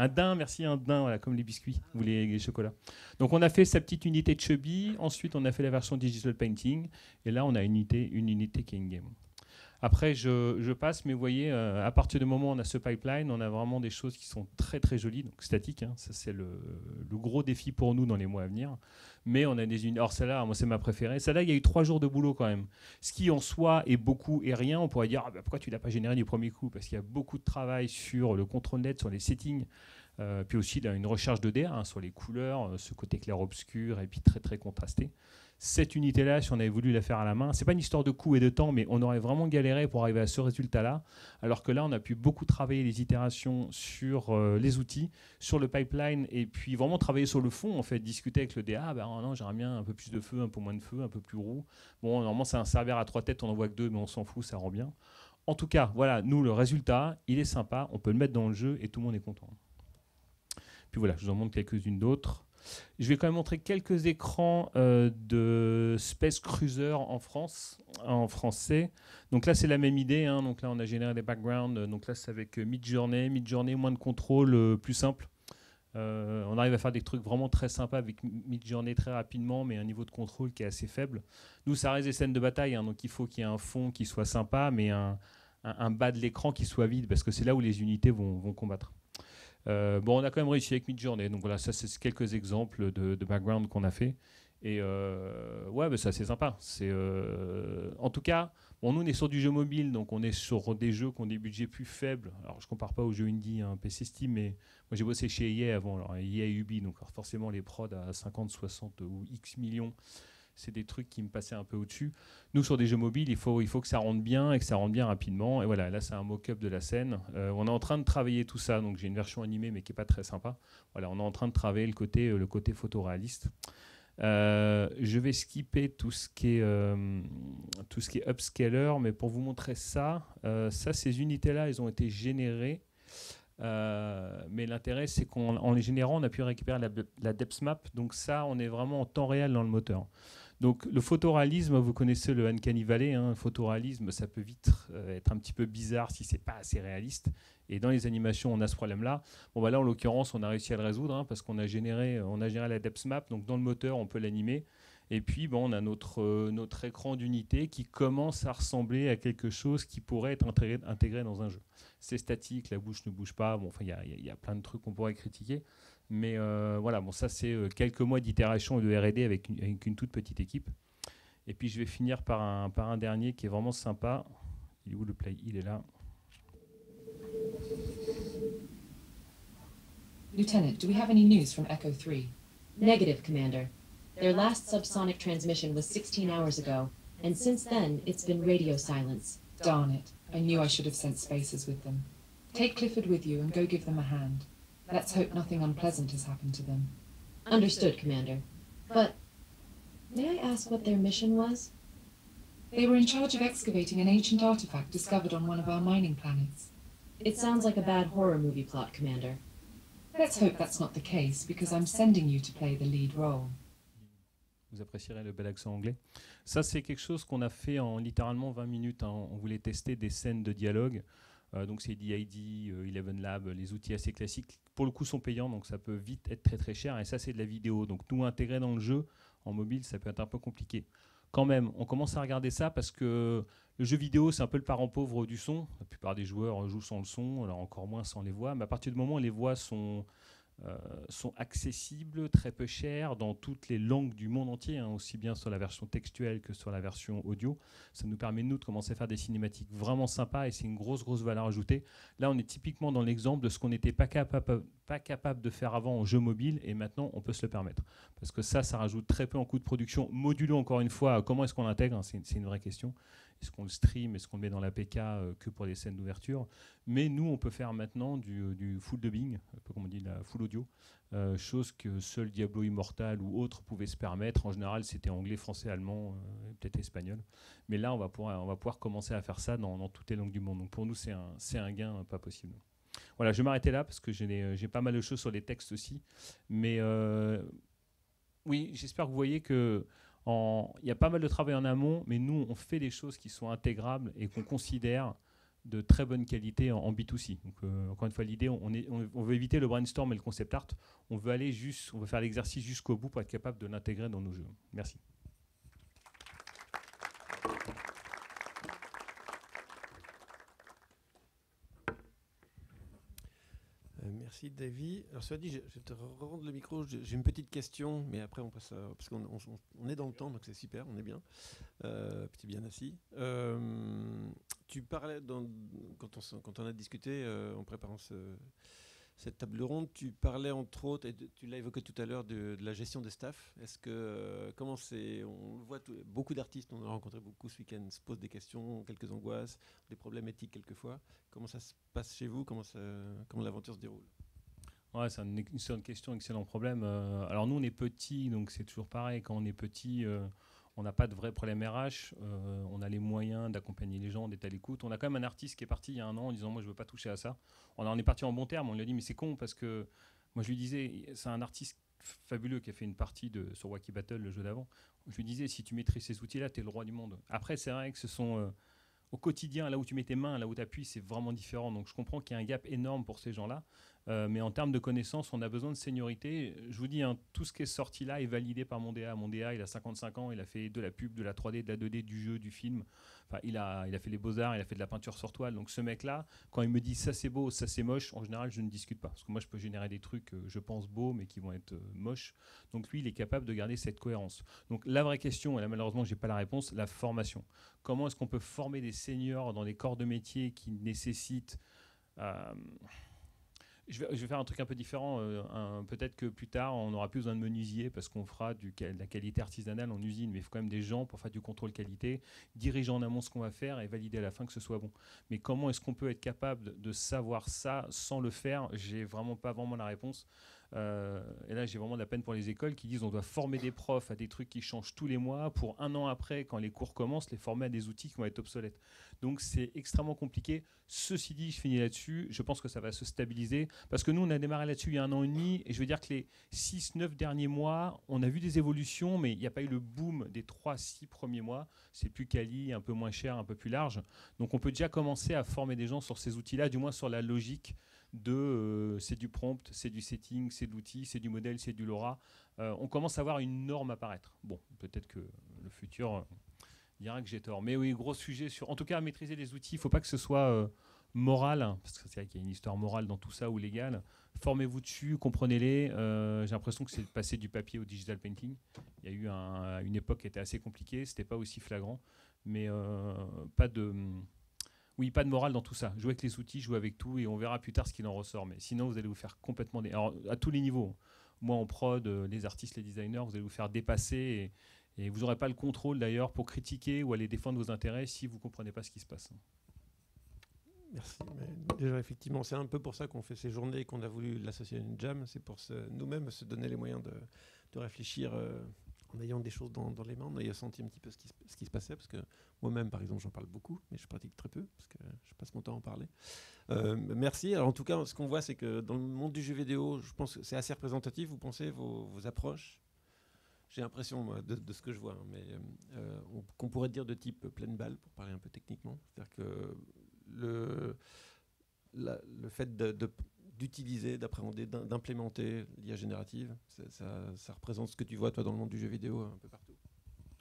daim, merci, un daim, voilà, comme les biscuits ou les chocolats. Donc on a fait sa petite unité de chubby, ensuite on a fait la version Digital Painting, et là on a une unité qui est in-game. Après, je passe, mais vous voyez, à partir du moment où on a ce pipeline, on a vraiment des choses qui sont très très jolies, donc statiques. Ça, c'est le gros défi pour nous dans les mois à venir. Mais on a des unités. Alors celle-là, moi, c'est ma préférée. Celle-là, il y a eu 3 jours de boulot quand même. Ce qui en soi est beaucoup et rien. On pourrait dire, pourquoi tu ne l'as pas généré du premier coup ? Parce qu'il y a beaucoup de travail sur le contrôle net, sur les settings. Puis aussi, il y a une recherche de DA sur les couleurs, ce côté clair-obscur et puis très très contrasté. Cette unité-là, si on avait voulu la faire à la main, c'est pas une histoire de coût et de temps, mais on aurait vraiment galéré pour arriver à ce résultat-là. Alors que là, on a pu beaucoup travailler les itérations sur les outils, sur le pipeline, et puis vraiment travailler sur le fond, en fait, discuter avec le DA. Non, j'aimerais bien un peu plus de feu, un peu moins de feu, un peu plus roux. Bon, normalement, c'est un serveur à 3 têtes, on n'en voit que 2, mais on s'en fout, ça rend bien. En tout cas, voilà, nous, le résultat, il est sympa, on peut le mettre dans le jeu et tout le monde est content. Puis voilà, je vous en montre quelques-unes d'autres. Je vais quand même montrer quelques écrans de Space Cruiser en français. Donc là, c'est la même idée. Donc là, on a généré des backgrounds. Donc là, c'est avec Midjourney. Midjourney, moins de contrôle, plus simple. On arrive à faire des trucs vraiment très sympas avec Midjourney très rapidement, mais un niveau de contrôle qui est assez faible. Nous, ça reste des scènes de bataille. Donc il faut qu'il y ait un fond qui soit sympa, mais un bas de l'écran qui soit vide, parce que c'est là où les unités vont combattre. On a quand même réussi avec Midjourney. Donc voilà, ça c'est quelques exemples de background qu'on a fait. Et ouais, bah, c'est assez sympa. En tout cas, bon, nous on est sur du jeu mobile, donc on est sur des jeux qui ont des budgets plus faibles. Alors je compare pas aux jeux indie, hein, PC Steam, mais moi j'ai bossé chez EA avant, alors EA et Ubi, donc alors, forcément les prods à 50, 60 ou X millions, c'est des trucs qui me passaient un peu au-dessus. Nous, sur des jeux mobiles, il faut que ça rentre bien et que ça rentre bien rapidement. Et voilà, là, c'est un mock-up de la scène. On est en train de travailler tout ça. Donc, j'ai une version animée, mais qui n'est pas très sympa. Voilà, on est en train de travailler le côté photoréaliste. Je vais skipper tout ce qui est upscaler, mais pour vous montrer ça, ces unités-là, elles ont été générées. Mais l'intérêt, c'est qu'en les générant, on a pu récupérer la depth map. Donc ça, on est vraiment en temps réel dans le moteur. Donc le photoréalisme, vous connaissez le Uncanny Valley, hein, le photoréalisme, ça peut vite être un petit peu bizarre si c'est pas assez réaliste. Et dans les animations, on a ce problème-là. Bon, bah là, en l'occurrence, on a réussi à le résoudre, hein, parce qu'on a généré la depth map. Donc dans le moteur, on peut l'animer. Et puis, bon, on a notre écran d'unité qui commence à ressembler à quelque chose qui pourrait être intégré dans un jeu. C'est statique, la bouche ne bouge pas. Bon, enfin, il y a plein de trucs qu'on pourrait critiquer. Mais voilà, bon, ça, c'est quelques mois d'itération et de R&D avec une toute petite équipe. Et puis, je vais finir par un dernier qui est vraiment sympa. Il est où le play? Il est là. Lieutenant, do we have any news from Echo 3? Negative, Commander. Their last subsonic transmission was 16 hours ago, and since then, it's been radio silence. Darn it. I knew I should have sent spacers with them. Take Clifford with you and go give them a hand. Let's hope nothing unpleasant has happened to them. Understood, Commander. But may I ask what their mission was? They were in charge of excavating an ancient artifact discovered on one of our mining planets. It sounds like a bad horror movie plot, Commander. Let's hope that's not the case, because I'm sending you to play the lead role. Vous apprécierez le bel accent anglais. Ça, c'est quelque chose qu'on a fait en littéralement 20 minutes. Hein. On voulait tester des scènes de dialogue. Donc c'est DID, Eleven Lab, les outils assez classiques. Pour le coup, sont payants, donc ça peut vite être très très cher. Et ça, c'est de la vidéo. Donc nous, intégrer dans le jeu, en mobile, ça peut être un peu compliqué. Quand même, on commence à regarder ça parce que le jeu vidéo, c'est un peu le parent pauvre du son. La plupart des joueurs jouent sans le son, alors encore moins sans les voix. Mais à partir du moment où les voix sont accessibles, très peu chères, dans toutes les langues du monde entier, hein, aussi bien sur la version textuelle que sur la version audio. Ça nous permet, nous, de commencer à faire des cinématiques vraiment sympas et c'est une grosse valeur ajoutée. Là, on est typiquement dans l'exemple de ce qu'on n'était pas capable de faire avant en jeu mobile et maintenant, on peut se le permettre. Parce que ça rajoute très peu en coût de production. Modulo, encore une fois, comment est-ce qu'on l'intègre, hein, c'est une vraie question. Est-ce qu'on le stream, est-ce qu'on le met dans l'APK que pour les scènes d'ouverture? Mais nous, on peut faire maintenant du full dubbing, un peu comme on dit, la full audio, chose que seul Diablo Immortal ou autres pouvaient se permettre. En général, c'était anglais, français, allemand, peut-être espagnol. Mais là, on va pouvoir commencer à faire ça dans toutes les langues du monde. Donc pour nous, c'est un gain pas possible. Voilà, je vais m'arrêter là parce que j'ai pas mal de choses sur les textes aussi. Mais oui, j'espère que vous voyez que il y a pas mal de travail en amont, mais nous, on fait des choses qui sont intégrables et qu'on considère de très bonne qualité en B2C. Donc, encore une fois, l'idée, on veut éviter le brainstorm et le concept art. On veut faire l'exercice jusqu'au bout pour être capable de l'intégrer dans nos jeux. Merci. Merci Davy. Alors cela dit, je vais te rendre le micro. J'ai une petite question, mais après on passe parce qu'on est dans le temps, donc c'est super, on est bien. Petit bien assis. Tu parlais quand on a discuté en préparant cette table ronde, tu parlais entre autres, et tu l'as évoqué tout à l'heure, de la gestion des staffs. Est-ce que comment c'est? On le voit, beaucoup d'artistes, on a rencontré beaucoup ce week-end, se posent des questions, quelques angoisses, des problèmes éthiques quelquefois. Comment ça se passe chez vous? Comment l'aventure se déroule? Ouais, c'est une excellente question, excellent problème. Alors nous, on est petits, donc c'est toujours pareil. Quand on est petit, on n'a pas de vrai problème RH. On a les moyens d'accompagner les gens, d'être à l'écoute. On a quand même un artiste qui est parti il y a un an en disant « moi, je ne veux pas toucher à ça ». On est parti en bon terme. On lui a dit « mais c'est con parce que… » Moi, je lui disais, c'est un artiste fabuleux qui a fait une partie sur Wacky Battle, le jeu d'avant. Je lui disais « si tu maîtrises ces outils-là, tu es le roi du monde ». Après, c'est vrai que ce sont… au quotidien, là où tu mets tes mains, là où tu appuies, c'est vraiment différent. Donc je comprends qu'il y a un gap énorme pour ces gens-là. Mais en termes de connaissances, on a besoin de seniorité. Je vous dis, hein, tout ce qui est sorti là est validé par mon DA. Mon DA, il a 55 ans, il a fait de la pub, de la 3D, de la 2D, du jeu, du film. Enfin, il a fait les beaux-arts, il a fait de la peinture sur toile. Donc ce mec-là, quand il me dit ça c'est beau, ça c'est moche, en général, je ne discute pas. Parce que moi, je peux générer des trucs, je pense, beaux, mais qui vont être moches. Donc lui, il est capable de garder cette cohérence. Donc la vraie question, et là malheureusement, je n'ai pas la réponse, la formation. Comment est-ce qu'on peut former des seniors dans des corps de métier qui nécessitent... Je vais faire un truc un peu différent. Peut-être que plus tard, on n'aura plus besoin de menuisier parce qu'on fera de la qualité artisanale en usine. Mais il faut quand même des gens pour faire du contrôle qualité, diriger en amont ce qu'on va faire et valider à la fin que ce soit bon. Mais comment est-ce qu'on peut être capable de savoir ça sans le faire? J'ai vraiment pas vraiment la réponse. Et là, j'ai vraiment de la peine pour les écoles qui disent on doit former des profs à des trucs qui changent tous les mois pour un an après, quand les cours commencent, les former à des outils qui vont être obsolètes. Donc c'est extrêmement compliqué. Ceci dit, je finis là-dessus. Je pense que ça va se stabiliser parce que nous, on a démarré là-dessus il y a 1 an et demi et je veux dire que les 6-9 derniers mois, on a vu des évolutions, mais il n'y a pas eu le boom des 3-6 premiers mois. C'est plus quali, un peu moins cher, un peu plus large. Donc on peut déjà commencer à former des gens sur ces outils-là, du moins sur la logique de c'est du prompt, c'est du setting, c'est de l'outil, c'est du modèle, c'est du LoRa. On commence à avoir une norme apparaître. Bon, peut-être que le futur dira que j'ai tort. Mais oui, gros sujet sur... En tout cas, maîtriser les outils, il ne faut pas que ce soit moral, hein, parce que c'est vrai qu'il y a une histoire morale dans tout ça, ou légale. Formez-vous dessus, comprenez-les. J'ai l'impression que c'est passé du papier au digital painting. Il y a eu une époque qui était assez compliquée, ce n'était pas aussi flagrant, mais pas de morale dans tout ça. Jouez avec les outils, jouez avec tout, et on verra plus tard ce qu'il en ressort. Mais sinon, vous allez vous faire complètement... Alors, à tous les niveaux. Moi, en prod, les artistes, les designers, vous allez vous faire dépasser, et vous n'aurez pas le contrôle, d'ailleurs, pour critiquer ou aller défendre vos intérêts si vous ne comprenez pas ce qui se passe. Merci. Mais déjà, effectivement, c'est un peu pour ça qu'on fait ces journées et qu'on a voulu l'associer à une jam. C'est pour nous-mêmes se donner les moyens de réfléchir en ayant des choses dans les mains, en ayant senti un petit peu ce qui se passait. Parce que moi-même, par exemple, j'en parle beaucoup, mais je pratique très peu parce que je passe mon temps à en parler. Merci. Alors, en tout cas, ce qu'on voit, c'est que dans le monde du jeu vidéo, je pense que c'est assez représentatif. Vous pensez vos approches? J'ai l'impression, moi, de ce que je vois, hein, mais qu'on pourrait dire de type pleine balle, pour parler un peu techniquement. C'est-à-dire que le fait d'utiliser, d'appréhender, d'implémenter l'IA générative, ça représente ce que tu vois, toi, dans le monde du jeu vidéo, un peu partout.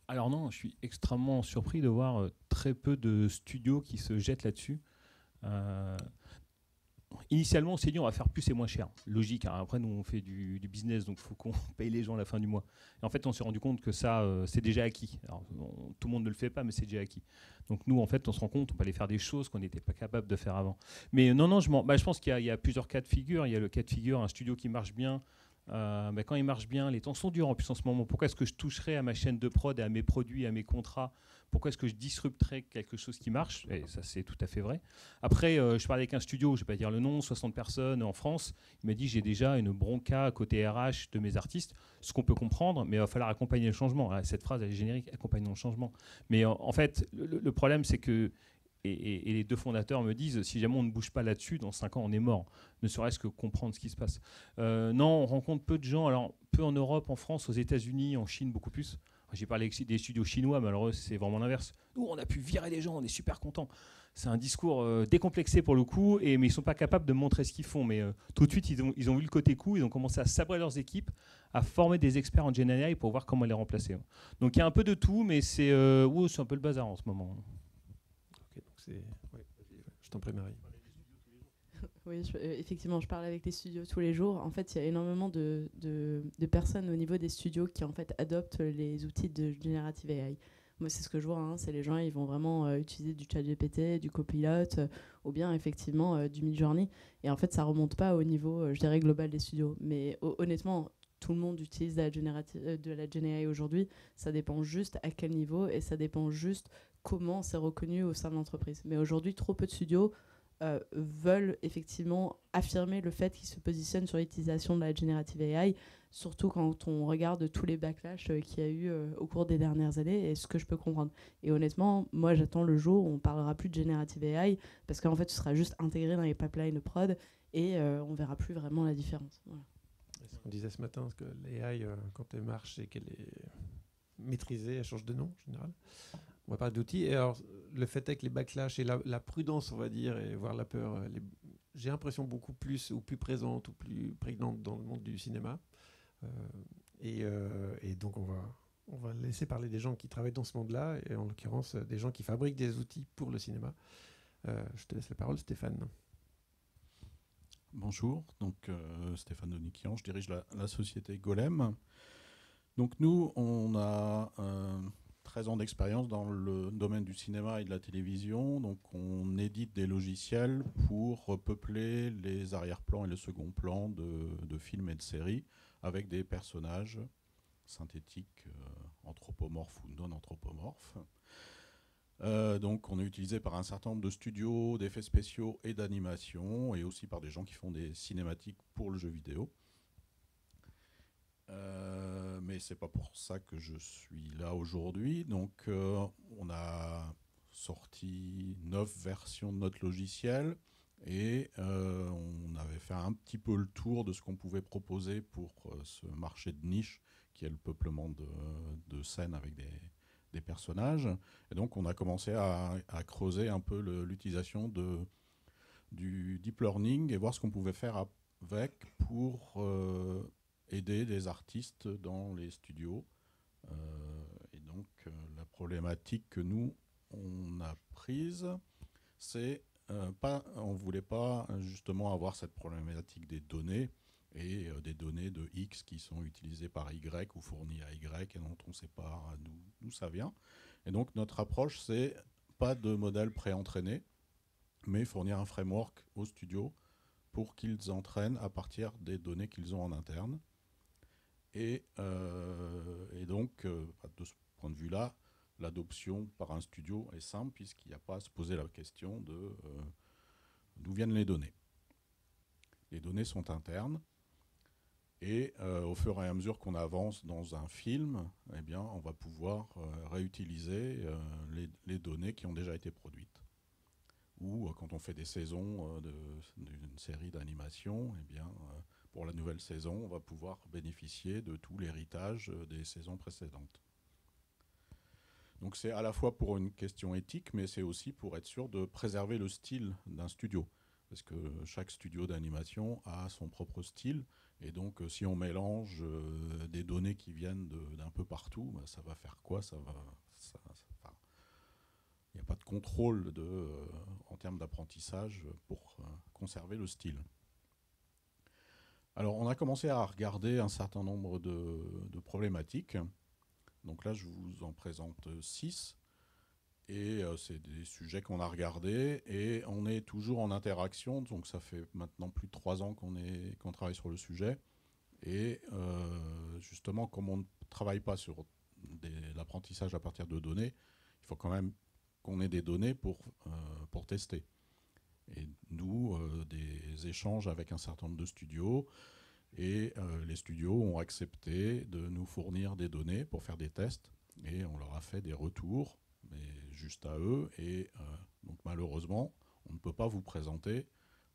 Alors non, je suis extrêmement surpris de voir très peu de studios qui se jettent là-dessus. Initialement, on s'est dit on va faire plus et moins cher. Logique, hein. Après nous on fait du business, donc il faut qu'on paye les gens à la fin du mois. Et en fait on s'est rendu compte que ça c'est déjà acquis. Alors, tout le monde ne le fait pas, mais c'est déjà acquis. Donc nous en fait on se rend compte on peut aller faire des choses qu'on n'était pas capable de faire avant. Mais non, je pense qu'il y a plusieurs cas de figure. Il y a le cas de figure, un studio qui marche bien. Quand il marche bien, les temps sont durs en plus en ce moment. Pourquoi est-ce que je toucherais à ma chaîne de prod, à mes produits, à mes contrats? Pourquoi est-ce que je disrupterais quelque chose qui marche? Et ça, c'est tout à fait vrai. Après, je parlais avec un studio, je ne vais pas dire le nom, 60 personnes en France. Il m'a dit j'ai déjà une bronca côté RH de mes artistes, ce qu'on peut comprendre, mais il va falloir accompagner le changement. Cette phrase, elle est générique, accompagner le changement. Mais en fait, le problème, c'est que et les deux fondateurs me disent, si jamais on ne bouge pas là-dessus, dans 5 ans, on est mort. Ne serait-ce que comprendre ce qui se passe. Non, on rencontre peu de gens. Alors, peu en Europe, en France, aux États-Unis, en Chine, beaucoup plus. J'ai parlé des studios chinois, mais alors c'est vraiment l'inverse. Nous, on a pu virer des gens, on est super contents. C'est un discours décomplexé pour le coup, mais ils ne sont pas capables de montrer ce qu'ils font. Mais tout de suite, ils ont vu le côté coût, ils ont commencé à sabrer leurs équipes, à former des experts en Gen AI pour voir comment les remplacer. Donc il y a un peu de tout, mais c'est un peu le bazar en ce moment. Ouais, je t'en prie, Marie. Oui, effectivement, je parle avec les studios tous les jours. En fait, il y a énormément de personnes au niveau des studios qui en fait adoptent les outils de Generative AI. Moi, c'est ce que je vois. Hein, c'est les gens, ils vont vraiment utiliser du ChatGPT, du Copilot, ou bien effectivement du Midjourney. Et en fait, ça remonte pas au niveau, je dirais, global des studios. Mais honnêtement, tout le monde utilise de la Gen AI aujourd'hui. Ça dépend juste à quel niveau et ça dépend juste comment c'est reconnu au sein de l'entreprise. Mais aujourd'hui, trop peu de studios veulent effectivement affirmer le fait qu'ils se positionnent sur l'utilisation de la Generative AI, surtout quand on regarde tous les backlash qu'il y a eu au cours des dernières années, et ce que je peux comprendre. Et honnêtement, moi j'attends le jour où on parlera plus de Generative AI, parce qu'en fait ce sera juste intégré dans les pipelines prod, et on verra plus vraiment la différence. Voilà. C'est ce qu'on disait ce matin, que l'AI, quand elle marche et qu'elle est maîtrisée, elle change de nom en général. On va parler d'outils. Et alors, le fait est que les backlash et la prudence, on va dire, et voire la peur, j'ai l'impression, beaucoup plus ou plus présente ou plus prégnante dans le monde du cinéma. Et donc on va laisser parler des gens qui travaillent dans ce monde-là, et en l'occurrence des gens qui fabriquent des outils pour le cinéma. Je te laisse la parole, Stéphane. Bonjour, donc Stéphane Doniquian, je dirige la société Golem. Donc nous, on a 13 ans d'expérience dans le domaine du cinéma et de la télévision. Donc on édite des logiciels pour peupler les arrière-plans et le second plan de films et de séries avec des personnages synthétiques, anthropomorphes ou non anthropomorphes. Donc on est utilisé par un certain nombre de studios d'effets spéciaux et d'animation, et aussi par des gens qui font des cinématiques pour le jeu vidéo. Mais c'est pas pour ça que je suis là aujourd'hui. Donc on a sorti 9 versions de notre logiciel, et on avait fait un petit peu le tour de ce qu'on pouvait proposer pour ce marché de niche qui est le peuplement de scènes avec des personnages. Et donc on a commencé à creuser un peu l'utilisation du deep learning et voir ce qu'on pouvait faire avec pour aider des artistes dans les studios. Et donc la problématique que nous on a prise, c'est on ne voulait pas justement avoir cette problématique des données, et des données de X qui sont utilisées par Y ou fournies à Y et dont on ne sait pas d'où ça vient. Et donc notre approche, c'est pas de modèle préentraîné, mais fournir un framework aux studios pour qu'ils entraînent à partir des données qu'ils ont en interne. Et donc, de ce point de vue-là, l'adoption par un studio est simple, puisqu'il n'y a pas à se poser la question de d'où viennent les données. Les données sont internes. Et au fur et à mesure qu'on avance dans un film, eh bien, on va pouvoir réutiliser les données qui ont déjà été produites. Ou quand on fait des saisons d'une série d'animation, eh bien, pour la nouvelle saison, on va pouvoir bénéficier de tout l'héritage des saisons précédentes. Donc c'est à la fois pour une question éthique, mais c'est aussi pour être sûr de préserver le style d'un studio. Parce que chaque studio d'animation a son propre style. Et donc, si on mélange des données qui viennent d'un peu partout, bah, ça va faire quoi? Il n'y a pas de contrôle en termes d'apprentissage pour conserver le style. Alors, on a commencé à regarder un certain nombre de problématiques. Donc là, je vous en présente 6. Et c'est des sujets qu'on a regardés, et on est toujours en interaction. Donc ça fait maintenant plus de 3 ans qu'on travaille sur le sujet. Et justement, comme on ne travaille pas sur l'apprentissage à partir de données, il faut quand même qu'on ait des données pour tester. Et nous, des échanges avec un certain nombre de studios, et les studios ont accepté de nous fournir des données pour faire des tests, et on leur a fait des retours, mais juste à eux. Et donc malheureusement, on ne peut pas vous présenter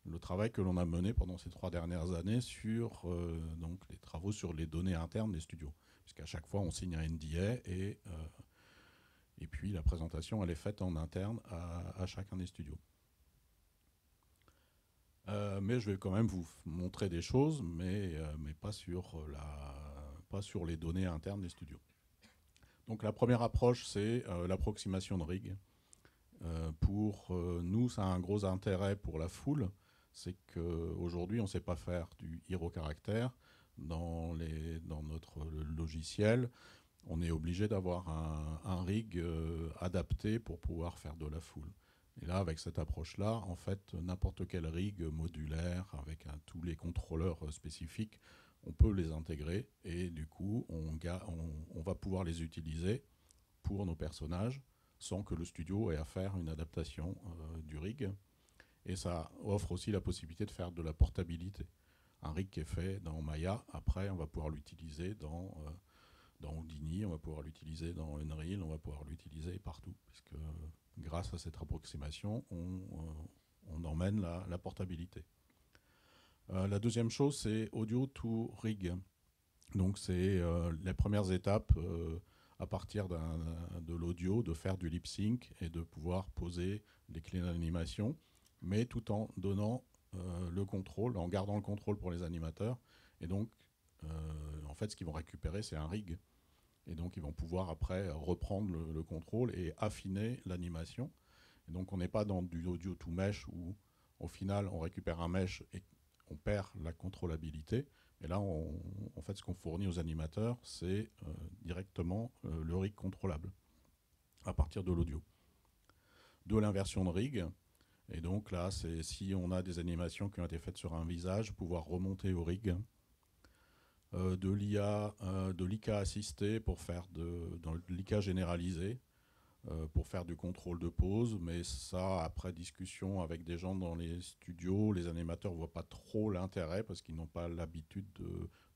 le travail que l'on a mené pendant ces 3 dernières années sur donc les travaux sur les données internes des studios. Puisqu'à chaque fois, on signe un NDA, et puis la présentation, elle est faite en interne à chacun des studios. Mais je vais quand même vous montrer des choses, mais pas sur les données internes des studios. Donc la première approche, c'est l'approximation de rig. Pour nous, ça a un gros intérêt pour la foule. C'est qu'aujourd'hui, on ne sait pas faire du hero caractère. Dans notre logiciel, on est obligé d'avoir un rig adapté pour pouvoir faire de la foule. Et là, avec cette approche-là, en fait, n'importe quel rig modulaire avec tous les contrôleurs spécifiques, on peut les intégrer, et du coup, on va pouvoir les utiliser pour nos personnages sans que le studio ait à faire une adaptation du rig. Et ça offre aussi la possibilité de faire de la portabilité. Un rig qui est fait dans Maya, après, on va pouvoir l'utiliser dans Houdini, on va pouvoir l'utiliser dans Unreal, on va pouvoir l'utiliser partout, puisque grâce à cette approximation, on emmène la portabilité. La deuxième chose, c'est audio to rig. Donc c'est les premières étapes à partir de l'audio, de faire du lip sync et de pouvoir poser des clés d'animation, mais tout en donnant le contrôle, en gardant le contrôle pour les animateurs. Et donc, en fait, ce qu'ils vont récupérer, c'est un rig. Et donc, ils vont pouvoir après reprendre le contrôle et affiner l'animation. Et donc, on n'est pas dans du audio to mesh où, au final, on récupère un mesh et on perd la contrôlabilité. Et là, en fait, ce qu'on fournit aux animateurs, c'est directement le rig contrôlable à partir de l'audio. De l'inversion de rig. Et donc là, c'est si on a des animations qui ont été faites sur un visage, pouvoir remonter au rig. De l'IA, de l'IK assisté pour faire de l'IK généralisé, pour faire du contrôle de pause. Mais ça, après discussion avec des gens dans les studios, les animateurs ne voient pas trop l'intérêt parce qu'ils n'ont pas l'habitude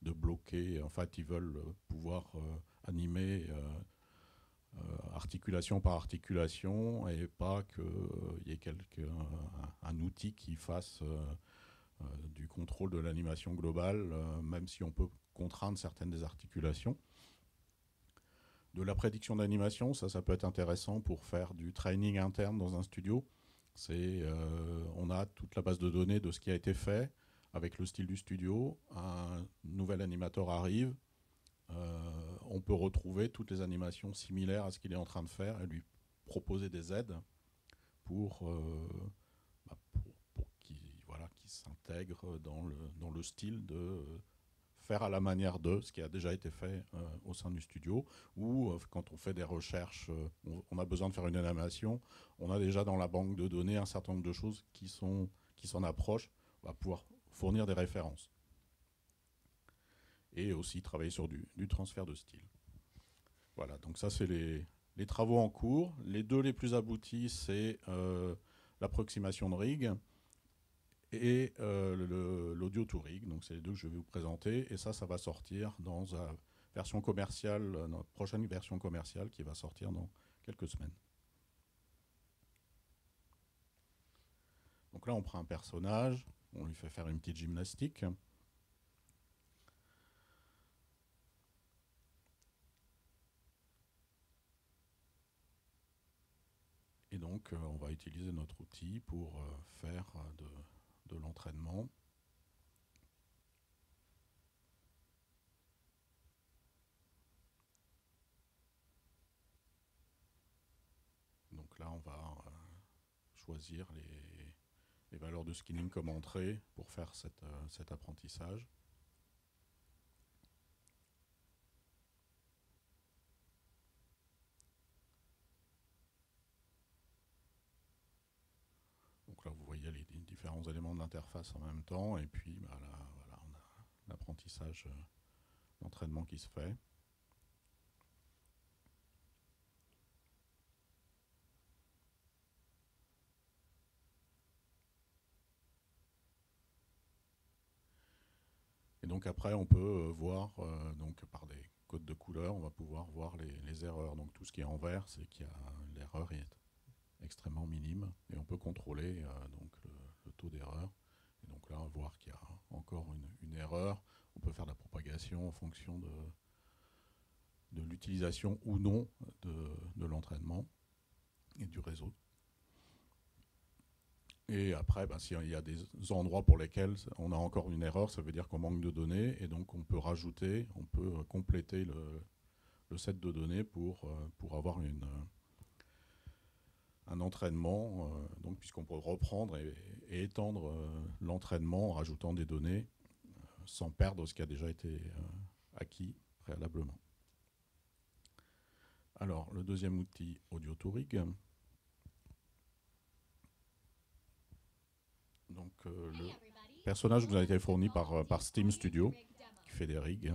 de bloquer. En fait, ils veulent pouvoir animer articulation par articulation et pas qu'il y ait un outil qui fasse du contrôle de l'animation globale, même si on peut contraindre certaines des articulations. De la prédiction d'animation, ça peut être intéressant pour faire du training interne dans un studio. On a toute la base de données de ce qui a été fait avec le style du studio. Un nouvel animateur arrive, on peut retrouver toutes les animations similaires à ce qu'il est en train de faire et lui proposer des aides pour qu'il s'intègre dans le style de faire à la manière de ce qui a déjà été fait au sein du studio, ou quand on fait des recherches, on a besoin de faire une animation, on a déjà dans la banque de données un certain nombre de choses qui s'en approchent, on va pouvoir fournir des références. Et aussi travailler sur du transfert de style. Voilà, donc ça c'est les travaux en cours. Les deux les plus aboutis, c'est l'approximation de rig et l'audio to rig. Donc c'est les deux que je vais vous présenter. Et ça va sortir dans la version commerciale, notre prochaine version commerciale qui va sortir dans quelques semaines. Donc là on prend un personnage, on lui fait faire une petite gymnastique. Et donc, on va utiliser notre outil pour faire de l'entraînement. Donc là, on va choisir les valeurs de skinning comme entrée pour faire cet apprentissage. Donc là, vous voyez les différents éléments de l'interface en même temps. Et puis, là, voilà, on a l'apprentissage d'entraînement qui se fait. Et donc après, on peut voir, donc par des codes de couleurs, on va pouvoir voir les erreurs. Donc tout ce qui est en vert, c'est qu'il y a l'erreur est extrêmement minime et on peut contrôler donc le taux d'erreur. Et donc là, on va voir qu'il y a encore une erreur. On peut faire de la propagation en fonction de l'utilisation ou non de l'entraînement et du réseau. Et après, s'il y a des endroits pour lesquels on a encore une erreur, ça veut dire qu'on manque de données et donc on peut rajouter, on peut compléter le set de données pour avoir un entraînement, donc puisqu'on peut reprendre et étendre l'entraînement en rajoutant des données sans perdre ce qui a déjà été acquis préalablement. Alors, le deuxième outil, Audio to Rig. Donc, le personnage nous a été fourni par Steam Studio, qui fait des rigs.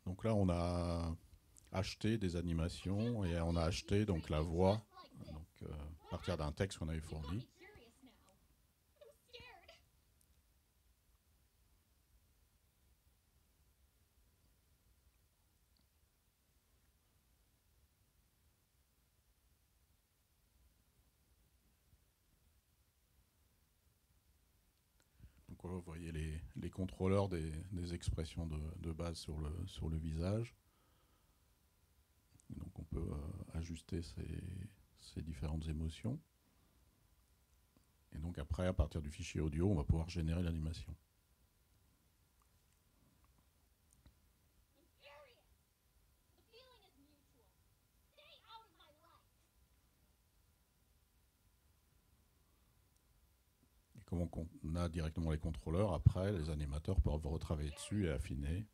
Donc là, on a acheté des animations et on a acheté donc la voix à partir d'un texte qu'on avait fourni. vous voyez les contrôleurs des expressions de base sur le visage. Et donc on peut ajuster ces différentes émotions. Et donc après, à partir du fichier audio, on va pouvoir générer l'animation. Et comme on a directement les contrôleurs, après, les animateurs peuvent retravailler dessus et affiner.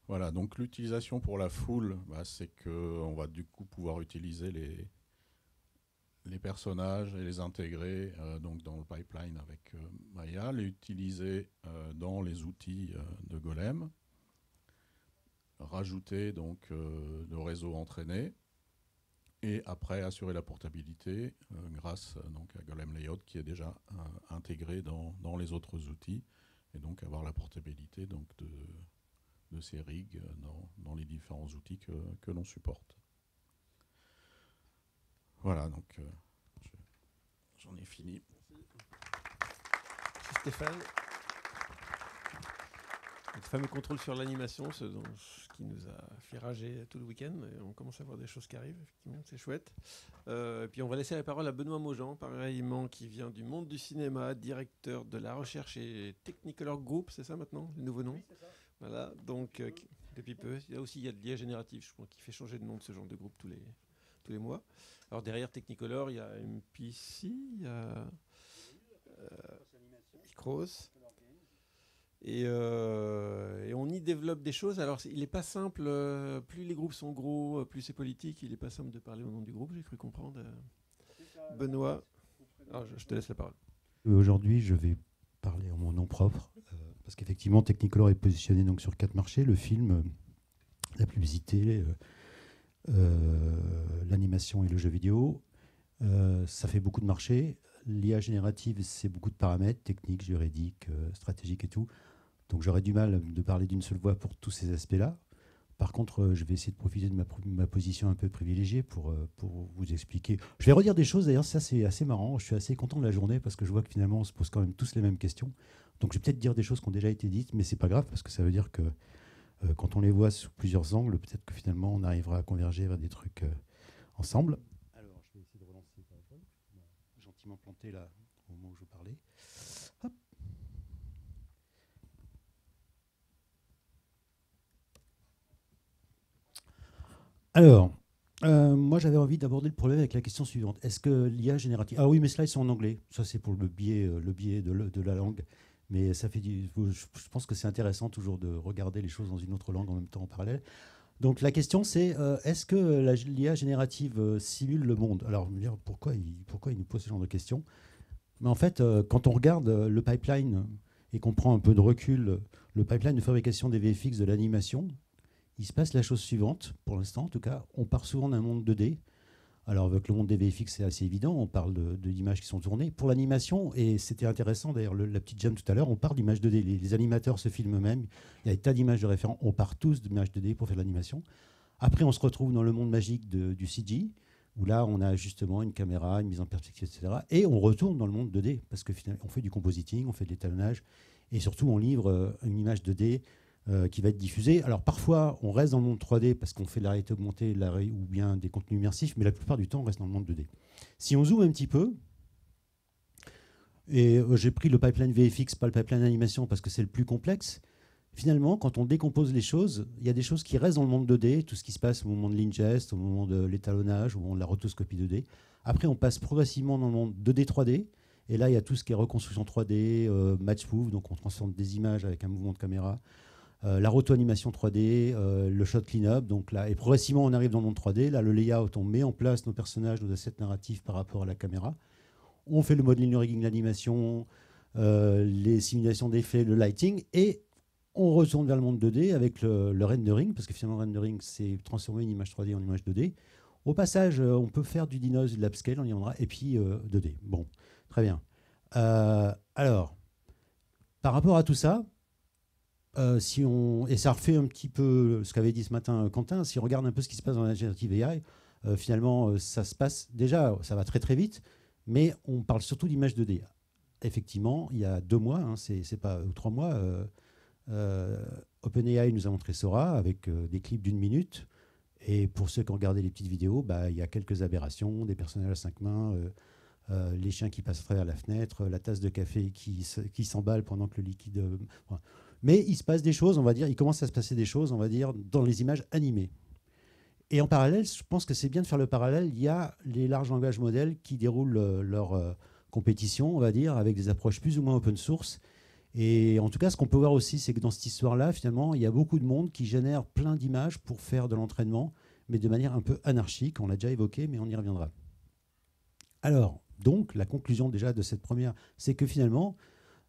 Voilà, donc l'utilisation pour la foule, c'est qu'on va du coup pouvoir utiliser les personnages et les intégrer donc dans le pipeline avec Maya, les utiliser dans les outils de Golem, rajouter donc le réseau entraîné et après assurer la portabilité grâce donc à Golem Layout qui est déjà intégré dans les autres outils et donc avoir la portabilité donc de ces rigs dans les différents outils que l'on supporte. Voilà, donc j'en ai fini. Merci Stéphane. Le fameux contrôle sur l'animation, ce qui nous a fait rager tout le week-end. On commence à voir des choses qui arrivent, effectivement, c'est chouette. Et puis on va laisser la parole à Benoît Maujean, pareillement, qui vient du monde du cinéma, directeur de la recherche et Technicolor Group, c'est ça maintenant, le nouveau nom? Oui, c'est ça. Voilà, donc depuis peu. Là aussi, il y a de l'IA générative, je crois, qui fait changer de nom de ce genre de groupe tous les mois. Alors derrière Technicolor, il y a MPC, il y a Micros. Et on y développe des choses. Alors, il n'est pas simple, plus les groupes sont gros, plus c'est politique. Il n'est pas simple de parler au nom du groupe, j'ai cru comprendre. Benoît, alors, je te laisse la parole. Aujourd'hui, je vais parler en mon nom propre, parce qu'effectivement, Technicolor est positionné donc, sur 4 marchés, le film, la publicité, l'animation et le jeu vidéo. Ça fait beaucoup de marchés. L'IA générative, c'est beaucoup de paramètres, techniques, juridiques, stratégiques et tout. Donc j'aurais du mal de parler d'une seule voix pour tous ces aspects-là. Par contre, je vais essayer de profiter de ma position un peu privilégiée pour vous expliquer. Je vais redire des choses, d'ailleurs, ça c'est assez marrant. Je suis assez content de la journée parce que je vois que finalement on se pose quand même tous les mêmes questions. Donc je vais peut-être dire des choses qui ont déjà été dites, mais c'est pas grave parce que ça veut dire que quand on les voit sous plusieurs angles, peut-être que finalement on arrivera à converger vers des trucs ensemble. Alors je vais essayer de relancer PowerPoint. Gentiment planté là au moment où je parlais. Hop. Alors, moi j'avais envie d'aborder le problème avec la question suivante. Est-ce que l'IA générative... Ah oui, mes slides sont en anglais. Ça c'est pour le biais de la langue. Mais ça fait je pense que c'est intéressant toujours de regarder les choses dans une autre langue en même temps en parallèle. Donc la question c'est, est-ce que l'IA générative simule le monde? Alors, je me dire, pourquoi il nous pose ce genre de questions? Mais en fait, quand on regarde le pipeline et qu'on prend un peu de recul, le pipeline de fabrication des VFX de l'animation, il se passe la chose suivante, pour l'instant en tout cas, on part souvent d'un monde 2D. Alors avec le monde des VFX, c'est assez évident, on parle d'images qui sont tournées. Pour l'animation, et c'était intéressant d'ailleurs, la petite jam tout à l'heure, on part d'images 2D. Les animateurs se filment eux-mêmes, il y a des tas d'images de référence, on part tous d'images 2D pour faire de l'animation. Après, on se retrouve dans le monde magique du CG, où là, on a justement une caméra, une mise en perspective, etc. Et on retourne dans le monde 2D, parce que finalement, on fait du compositing, on fait de l'étalonnage, et surtout, on livre une image 2D qui va être diffusée. Alors parfois, on reste dans le monde 3D parce qu'on fait de la réalité augmentée ou bien des contenus immersifs, mais la plupart du temps, on reste dans le monde 2D. Si on zoome un petit peu, et j'ai pris le pipeline VFX, pas le pipeline animation, parce que c'est le plus complexe, finalement, quand on décompose les choses, il y a des choses qui restent dans le monde 2D, tout ce qui se passe au moment de l'ingest, au moment de l'étalonnage, au moment de la rotoscopie 2D. Après, on passe progressivement dans le monde 2D, 3D, et là, il y a tout ce qui est reconstruction 3D, match move, donc on transforme des images avec un mouvement de caméra, la roto-animation 3D, le shot clean-up, donc là, et progressivement on arrive dans le monde 3D, là le layout, on met en place nos personnages, nos assets narratifs par rapport à la caméra, on fait le modeling, le rigging, l'animation, les simulations d'effets, le lighting, et On retourne vers le monde 2D avec le rendering, parce que finalement, le rendering, c'est transformer une image 3D en image 2D. Au passage, on peut faire du denoise, de l'upscale, on y reviendra, et puis 2D. Bon, très bien. Alors, par rapport à tout ça, et ça refait un petit peu ce qu'avait dit ce matin Quentin, si on regarde un peu ce qui se passe dans la generative AI, finalement, ça se passe déjà, ça va très très vite, mais on parle surtout d'image 2D. Effectivement, il y a 2 mois, hein, c'est pas ou 3 mois, OpenAI nous a montré Sora avec des clips d'1 minute. Et pour ceux qui ont regardé les petites vidéos, il y a quelques aberrations, des personnages à 5 mains, les chiens qui passent à travers la fenêtre, la tasse de café qui s'emballe pendant que le liquide... Voilà. Mais il se passe des choses, on va dire, il commence à se passer des choses, on va dire, dans les images animées. Et en parallèle, je pense que c'est bien de faire le parallèle, il y a les larges langages modèles qui déroulent leur compétition, on va dire, avec des approches plus ou moins open source. Et en tout cas, ce qu'on peut voir aussi, c'est que dans cette histoire-là, finalement, il y a beaucoup de monde qui génère plein d'images pour faire de l'entraînement, mais de manière un peu anarchique. On l'a déjà évoqué, mais on y reviendra. Alors, donc, la conclusion déjà de cette première, c'est que finalement,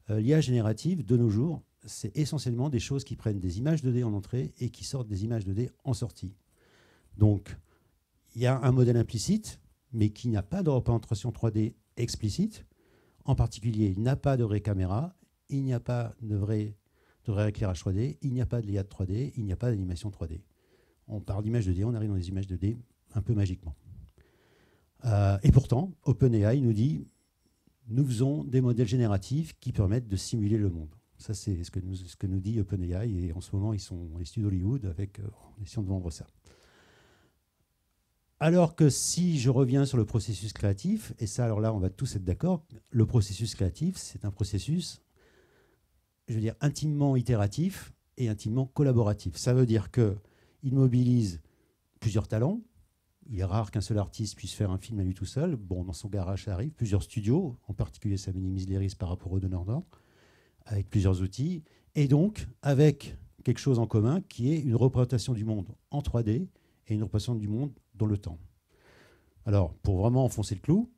l'IA générative, de nos jours, c'est essentiellement des choses qui prennent des images 2D en entrée et qui sortent des images 2D en sortie. Donc, il y a un modèle implicite, mais qui n'a pas de représentation 3D explicite. En particulier, il n'a pas de vraie caméra. Il n'y a pas de vrai éclairage 3D, il n'y a pas de layout 3D, il n'y a pas d'animation 3D. On parle d'image 2D, on arrive dans des images 2D un peu magiquement. Et pourtant, OpenAI nous dit, nous faisons des modèles génératifs qui permettent de simuler le monde. Ça, c'est ce que nous dit OpenAI, et en ce moment, ils sont les studios Hollywood en essayant de vendre ça. Alors que si je reviens sur le processus créatif, et ça, alors là, on va tous être d'accord, le processus créatif, c'est un processus, je veux dire, intimement itératif et intimement collaboratif. Ça veut dire qu'il mobilise plusieurs talents. Il est rare qu'un seul artiste puisse faire un film à lui tout seul. Bon, dans son garage, ça arrive. Plusieurs studios, en particulier, ça minimise les risques par rapport aux donneurs d'ordre, avec plusieurs outils. Et donc, avec quelque chose en commun qui est une représentation du monde en 3D et une représentation du monde dans le temps. Alors, pour vraiment enfoncer le clou,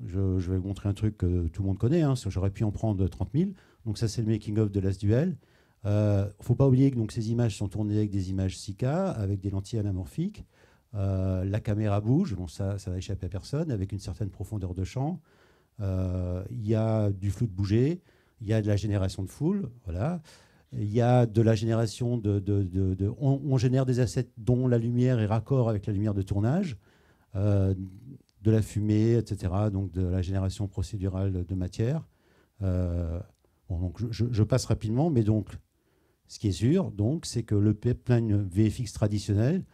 je vais vous montrer un truc que tout le monde connaît. Hein, j'aurais pu en prendre 30 000. Donc ça, c'est le making-of de Last Duel. Il ne faut pas oublier que donc, ces images sont tournées avec des images 6K, avec des lentilles anamorphiques. La caméra bouge, bon, ça va échapper à personne, avec une certaine profondeur de champ. Il y a du flou de bouger, il y a de la génération de foule, voilà. Il y a de la génération on génère des assets dont la lumière est raccord avec la lumière de tournage, de la fumée, etc. Donc de la génération procédurale de matière. Bon, donc je passe rapidement, mais donc ce qui est sûr, donc, c'est que le pipeline VFX traditionnel,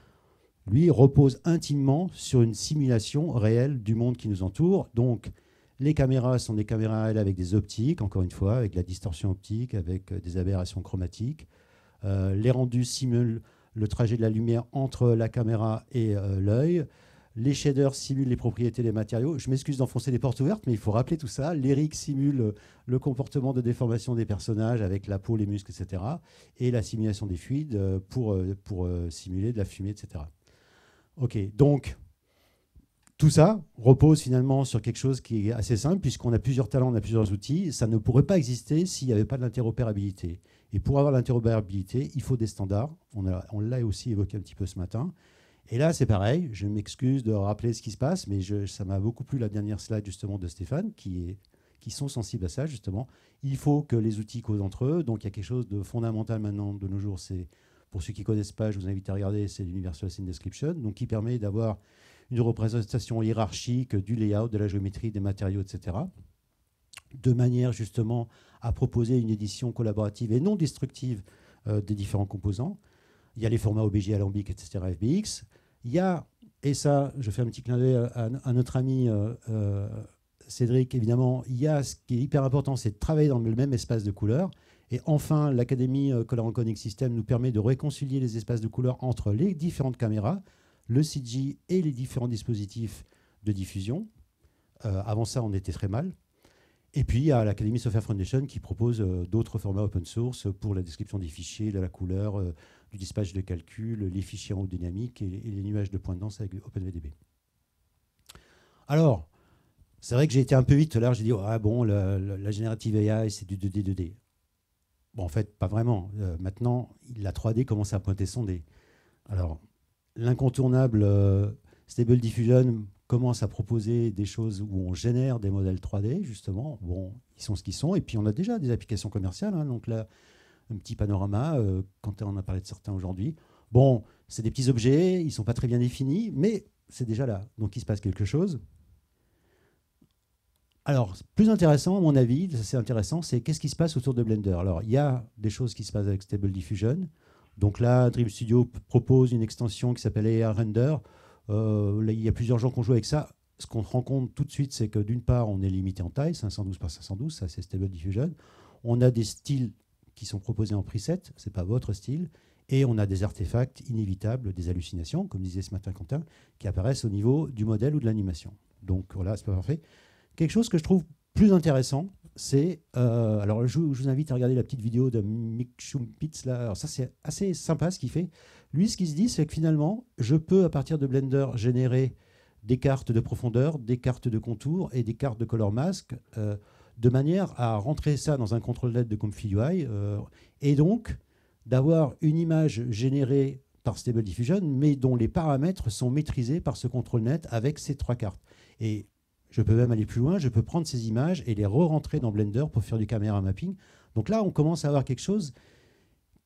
lui, repose intimement sur une simulation réelle du monde qui nous entoure. Donc, les caméras sont des caméras réelles avec des optiques, encore une fois, avec la distorsion optique, avec des aberrations chromatiques. Les rendus simulent le trajet de la lumière entre la caméra et l'œil. Les shaders simulent les propriétés des matériaux. Je m'excuse d'enfoncer les portes ouvertes, mais il faut rappeler tout ça. Les rigs simulent le comportement de déformation des personnages avec la peau, les muscles, etc. Et la simulation des fluides pour simuler de la fumée, etc. OK, donc tout ça repose finalement sur quelque chose qui est assez simple, puisqu'on a plusieurs talents, on a plusieurs outils. Ça ne pourrait pas exister s'il n'y avait pas de l'interopérabilité. Et pour avoir l'interopérabilité, il faut des standards. On l'a aussi évoqué un petit peu ce matin. Et là, c'est pareil, je m'excuse de rappeler ce qui se passe, mais ça m'a beaucoup plu la dernière slide justement de Stéphane, qui sont sensibles à ça justement. Il faut que les outils causent entre eux, donc il y a quelque chose de fondamental maintenant de nos jours, c'est, pour ceux qui ne connaissent pas, je vous invite à regarder, c'est l'Universal Scene Description, donc qui permet d'avoir une représentation hiérarchique du layout, de la géométrie, des matériaux, etc., de manière justement à proposer une édition collaborative et non destructive des différents composants. Il y a les formats OBJ, alambic, etc., FBX. Il y a, et ça, je fais un petit clin d'œil à notre ami Cédric, évidemment, il y a ce qui est hyper important, c'est de travailler dans le même espace de couleurs. Et enfin, l'Académie Color Encoding System nous permet de réconcilier les espaces de couleurs entre les différentes caméras, le CG et les différents dispositifs de diffusion. Avant ça, on était très mal. Et puis, il y a l'Academy Software Foundation qui propose d'autres formats open source pour la description des fichiers, de la couleur, du dispatch de calcul, les fichiers en haut dynamique et les nuages de points de danse avec OpenVDB. Alors, c'est vrai que j'ai été un peu vite tout à l'heure, j'ai dit, ah bon, la générative AI, c'est du 2D, 2D. Bon, en fait, pas vraiment. Maintenant, la 3D commence à pointer son nez. Alors, l'incontournable Stable Diffusion commence à proposer des choses où on génère des modèles 3D, justement. Bon, ils sont ce qu'ils sont. Et puis, on a déjà des applications commerciales. Hein. Donc là, un petit panorama, quand on a parlé de certains aujourd'hui. Bon, c'est des petits objets, ils ne sont pas très bien définis, mais c'est déjà là. Donc, il se passe quelque chose. Alors, plus intéressant, à mon avis, c'est intéressant, c'est qu'est-ce qui se passe autour de Blender. Alors, il y a des choses qui se passent avec Stable Diffusion. Donc là, Dream Studio propose une extension qui s'appelle AR Render. Là, il y a plusieurs gens qui ont joué avec ça. Ce qu'on se rend compte tout de suite, c'est que d'une part, on est limité en taille, 512 par 512, ça c'est Stable Diffusion. On a des styles qui sont proposés en preset, ce n'est pas votre style. Et on a des artefacts inévitables, des hallucinations, comme disait ce matin Quentin, qui apparaissent au niveau du modèle ou de l'animation. Donc voilà, c'est pas parfait. Quelque chose que je trouve plus intéressant, c'est... alors, je vous invite à regarder la petite vidéo de Mick Schumpitz. Là. Alors ça, c'est assez sympa ce qu'il fait. Lui, ce qu'il se dit, c'est que finalement, je peux, à partir de Blender, générer des cartes de profondeur, des cartes de contour et des cartes de color mask, de manière à rentrer ça dans un contrôle LED de ComfyUI, et donc d'avoir une image générée par Stable Diffusion, mais dont les paramètres sont maîtrisés par ce contrôle net avec ces 3 cartes. Et je peux même aller plus loin, je peux prendre ces images et les re-rentrer dans Blender pour faire du caméra mapping. Donc là, on commence à avoir quelque chose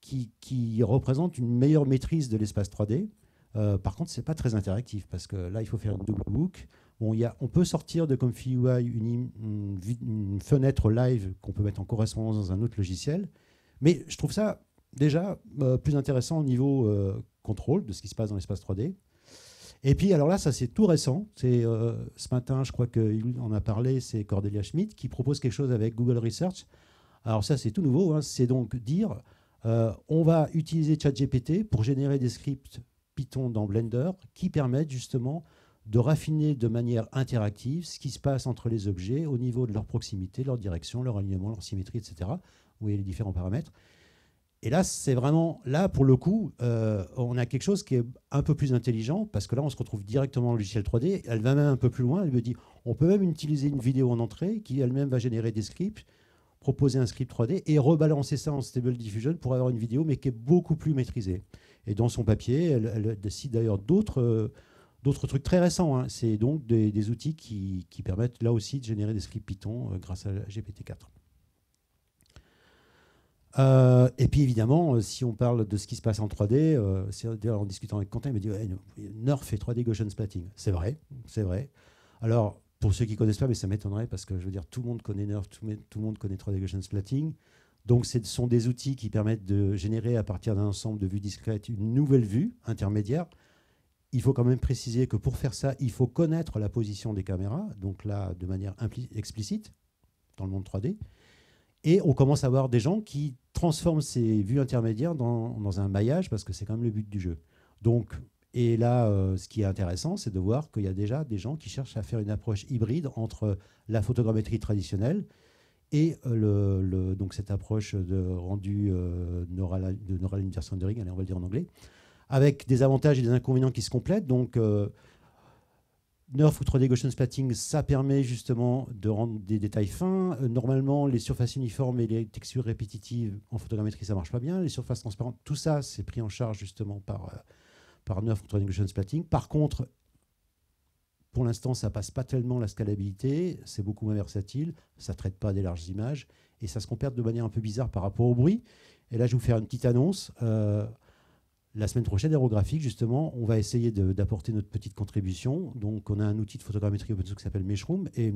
qui représente une meilleure maîtrise de l'espace 3D. Par contre, ce n'est pas très interactif, parce que là, il faut faire une double book. Bon, on peut sortir de ComfyUI une fenêtre live qu'on peut mettre en correspondance dans un autre logiciel. Mais je trouve ça déjà plus intéressant au niveau contrôle de ce qui se passe dans l'espace 3D. Et puis, alors là, ça c'est tout récent. C'est ce matin, je crois qu'il en a parlé, c'est Cordelia Schmidt qui propose quelque chose avec Google Research. Alors ça, c'est tout nouveau. Hein. C'est donc dire, on va utiliser ChatGPT pour générer des scripts Python dans Blender qui permettent justement de raffiner de manière interactive ce qui se passe entre les objets au niveau de leur proximité, leur direction, leur alignement, leur symétrie, etc. Vous voyez les différents paramètres. Et là, c'est vraiment, là, pour le coup, on a quelque chose qui est un peu plus intelligent, parce que là, on se retrouve directement dans le logiciel 3D. Elle va même un peu plus loin. Elle me dit, on peut même utiliser une vidéo en entrée qui elle-même va générer des scripts, proposer un script 3D et rebalancer ça en Stable Diffusion pour avoir une vidéo, mais qui est beaucoup plus maîtrisée. Et dans son papier, elle décide d'ailleurs d'autres trucs très récents. Hein. C'est donc des outils qui permettent là aussi de générer des scripts Python grâce à GPT-4. Et puis évidemment, si on parle de ce qui se passe en 3D, en discutant avec Quentin, il me dit ouais, Nerf et 3D Gaussian Splatting. C'est vrai, c'est vrai. Alors, pour ceux qui ne connaissent pas, mais ça m'étonnerait parce que je veux dire, tout le monde connaît Nerf, tout le monde connaît 3D Gaussian Splatting. Donc, ce sont des outils qui permettent de générer à partir d'un ensemble de vues discrètes une nouvelle vue intermédiaire. Il faut quand même préciser que pour faire ça, il faut connaître la position des caméras, donc là, de manière explicite, dans le monde 3D. Et on commence à avoir des gens qui transforment ces vues intermédiaires dans un maillage, parce que c'est quand même le but du jeu. Donc, et là, ce qui est intéressant, c'est de voir qu'il y a déjà des gens qui cherchent à faire une approche hybride entre la photogrammétrie traditionnelle et donc cette approche de rendu de neural inverse rendering, allez, on va le dire en anglais, avec des avantages et des inconvénients qui se complètent. Donc, Nerf ou 3D Gaussian Splatting, ça permet justement de rendre des détails fins. Normalement, les surfaces uniformes et les textures répétitives en photogrammétrie, ça ne marche pas bien. Les surfaces transparentes, tout ça, c'est pris en charge justement par Nerf ou 3D Gaussian Splatting. Par contre, pour l'instant, ça ne passe pas tellement la scalabilité. C'est beaucoup moins versatile. Ça ne traite pas des larges images. Et ça se comporte de manière un peu bizarre par rapport au bruit. Et là, je vais vous faire une petite annonce. La semaine prochaine, Aérographique, justement, on va essayer d'apporter notre petite contribution. Donc, on a un outil de photogrammétrie open source qui s'appelle Meshroom et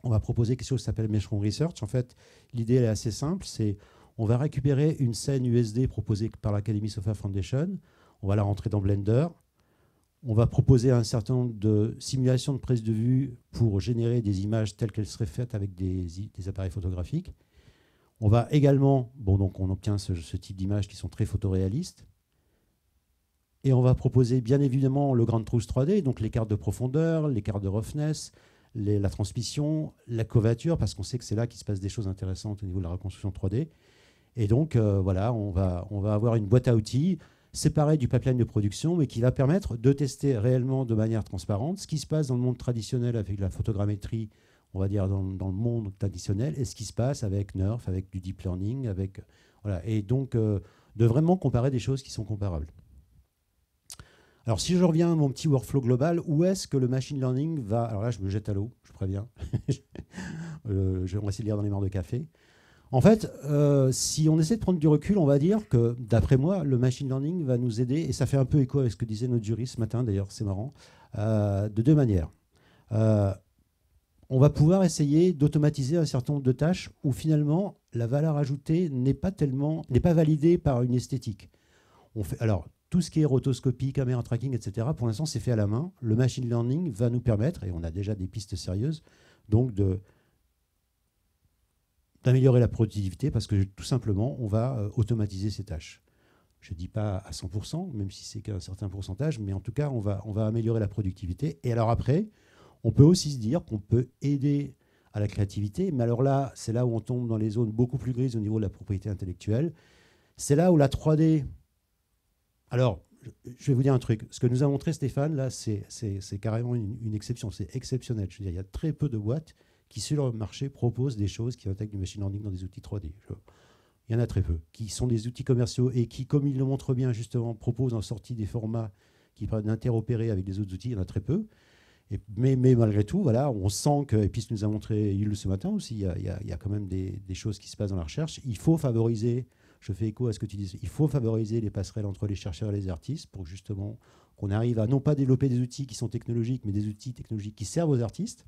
on va proposer quelque chose qui s'appelle Meshroom Research. En fait, l'idée elle est assez simple, c'est on va récupérer une scène USD proposée par l'Academy Software Foundation, on va la rentrer dans Blender, on va proposer un certain nombre de simulations de prise de vue pour générer des images telles qu'elles seraient faites avec des appareils photographiques. On va également, donc on obtient ce type d'images qui sont très photoréalistes. Et on va proposer bien évidemment le Grand Truth 3D, donc les cartes de profondeur, les cartes de roughness, la transmission, la covature, parce qu'on sait que c'est là qu'il se passe des choses intéressantes au niveau de la reconstruction 3D. Et donc voilà, on va avoir une boîte à outils séparée du pipeline de production, mais qui va permettre de tester réellement de manière transparente ce qui se passe dans le monde traditionnel avec la photogrammétrie on va dire, dans le monde traditionnel, et ce qui se passe avec Nerf, avec du deep learning, avec, voilà. Et donc, de vraiment comparer des choses qui sont comparables. Alors, si je reviens à mon petit workflow global, où est-ce que le machine learning va... Alors là, je me jette à l'eau, je préviens. On va essayer de lire dans les mares de café. En fait, si on essaie de prendre du recul, on va dire que, d'après moi, le machine learning va nous aider, et ça fait un peu écho avec ce que disait notre juriste ce matin, d'ailleurs, c'est marrant, de deux manières. On va pouvoir essayer d'automatiser un certain nombre de tâches où finalement la valeur ajoutée n'est pas validée par une esthétique. Alors, tout ce qui est rotoscopie, caméra tracking, etc., pour l'instant, c'est fait à la main. Le machine learning va nous permettre, et on a déjà des pistes sérieuses, donc d'améliorer la productivité parce que tout simplement, on va automatiser ces tâches. Je ne dis pas à 100%, même si c'est qu'un certain pourcentage, mais en tout cas, on va améliorer la productivité. Et alors après, on peut aussi se dire qu'on peut aider à la créativité, mais alors là, c'est là où on tombe dans les zones beaucoup plus grises au niveau de la propriété intellectuelle. C'est là où la 3D... Alors, je vais vous dire un truc. Ce que nous a montré Stéphane, là, c'est carrément une exception. C'est exceptionnel. Je veux dire, il y a très peu de boîtes qui, sur le marché, proposent des choses qui intègrent du machine learning dans des outils 3D. Il y en a très peu, qui sont des outils commerciaux et qui, comme ils le montrent bien, justement, proposent en sortie des formats qui permettent d'interopérer avec des autres outils. Il y en a très peu. Mais malgré tout, voilà, on sent que, et puis ce que nous a montré Yul ce matin aussi, il y a quand même des choses qui se passent dans la recherche. Il faut favoriser, je fais écho à ce que tu dis, il faut favoriser les passerelles entre les chercheurs et les artistes pour justement qu'on arrive à non pas développer des outils qui sont technologiques, mais des outils technologiques qui servent aux artistes.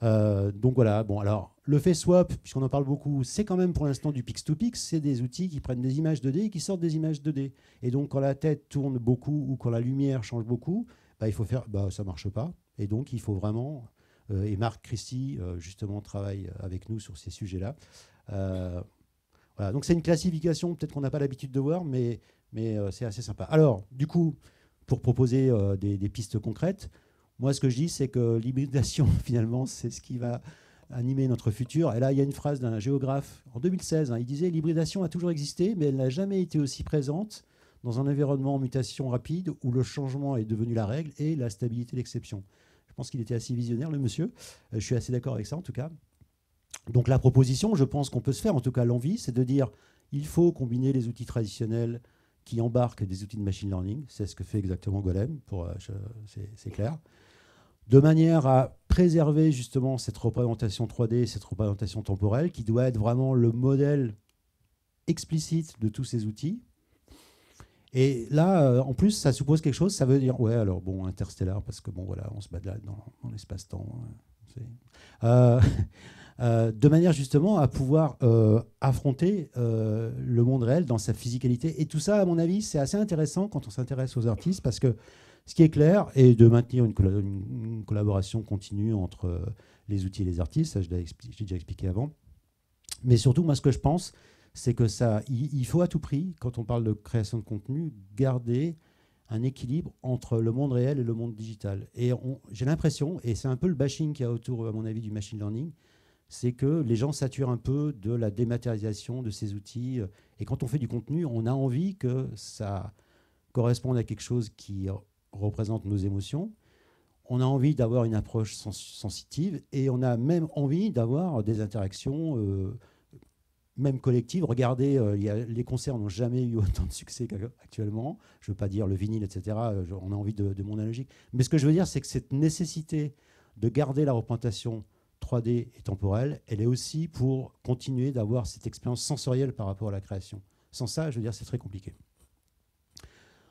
Donc voilà, bon, alors le FaceSwap, puisqu'on en parle beaucoup, c'est quand même pour l'instant du pix-to-pix, c'est des outils qui prennent des images 2D et qui sortent des images 2D. Et donc quand la tête tourne beaucoup ou quand la lumière change beaucoup, il faut faire, ça ne marche pas. Et donc il faut vraiment, et Marc Christie justement travaille avec nous sur ces sujets-là. Voilà, donc c'est une classification peut-être qu'on n'a pas l'habitude de voir, mais c'est assez sympa. Alors du coup, pour proposer des pistes concrètes, moi, ce que je dis, c'est que l'hybridation, finalement, c'est ce qui va animer notre futur. Et là, il y a une phrase d'un géographe en 2016. Il disait « L'hybridation a toujours existé, mais elle n'a jamais été aussi présente dans un environnement en mutation rapide où le changement est devenu la règle et la stabilité l'exception. » Je pense qu'il était assez visionnaire, le monsieur. Je suis assez d'accord avec ça, en tout cas. Donc la proposition, je pense qu'on peut se faire, en tout cas l'envie, c'est de dire il faut combiner les outils traditionnels qui embarquent des outils de machine learning. C'est ce que fait exactement Golem, c'est clair. De manière à préserver justement cette représentation 3D, cette représentation temporelle, qui doit être vraiment le modèle explicite de tous ces outils. Et là, en plus, ça suppose quelque chose, ça veut dire, ouais, alors bon, interstellar, parce que bon, voilà, on se balade dans l'espace-temps. De manière justement à pouvoir affronter le monde réel dans sa physicalité. Et tout ça, à mon avis, c'est assez intéressant quand on s'intéresse aux artistes, parce que ce qui est clair est de maintenir une collaboration continue entre les outils et les artistes, ça j'ai déjà expliqué avant. Mais surtout, moi ce que je pense, c'est que il faut à tout prix, quand on parle de création de contenu, garder un équilibre entre le monde réel et le monde digital. Et j'ai l'impression, et c'est un peu le bashing qu'il y a autour, à mon avis, du machine learning, c'est que les gens saturent un peu de la dématérialisation de ces outils. Et quand on fait du contenu, on a envie que ça corresponde à quelque chose qui représente nos émotions. On a envie d'avoir une approche sensitive et on a même envie d'avoir des interactions même collectives. Regardez, les concerts n'ont jamais eu autant de succès qu'actuellement. Je ne veux pas dire le vinyle, etc. On a envie de mon analogique. Mais ce que je veux dire, c'est que cette nécessité de garder la représentation 3D et temporelle, elle est aussi pour continuer d'avoir cette expérience sensorielle par rapport à la création. Sans ça, je veux dire, c'est très compliqué.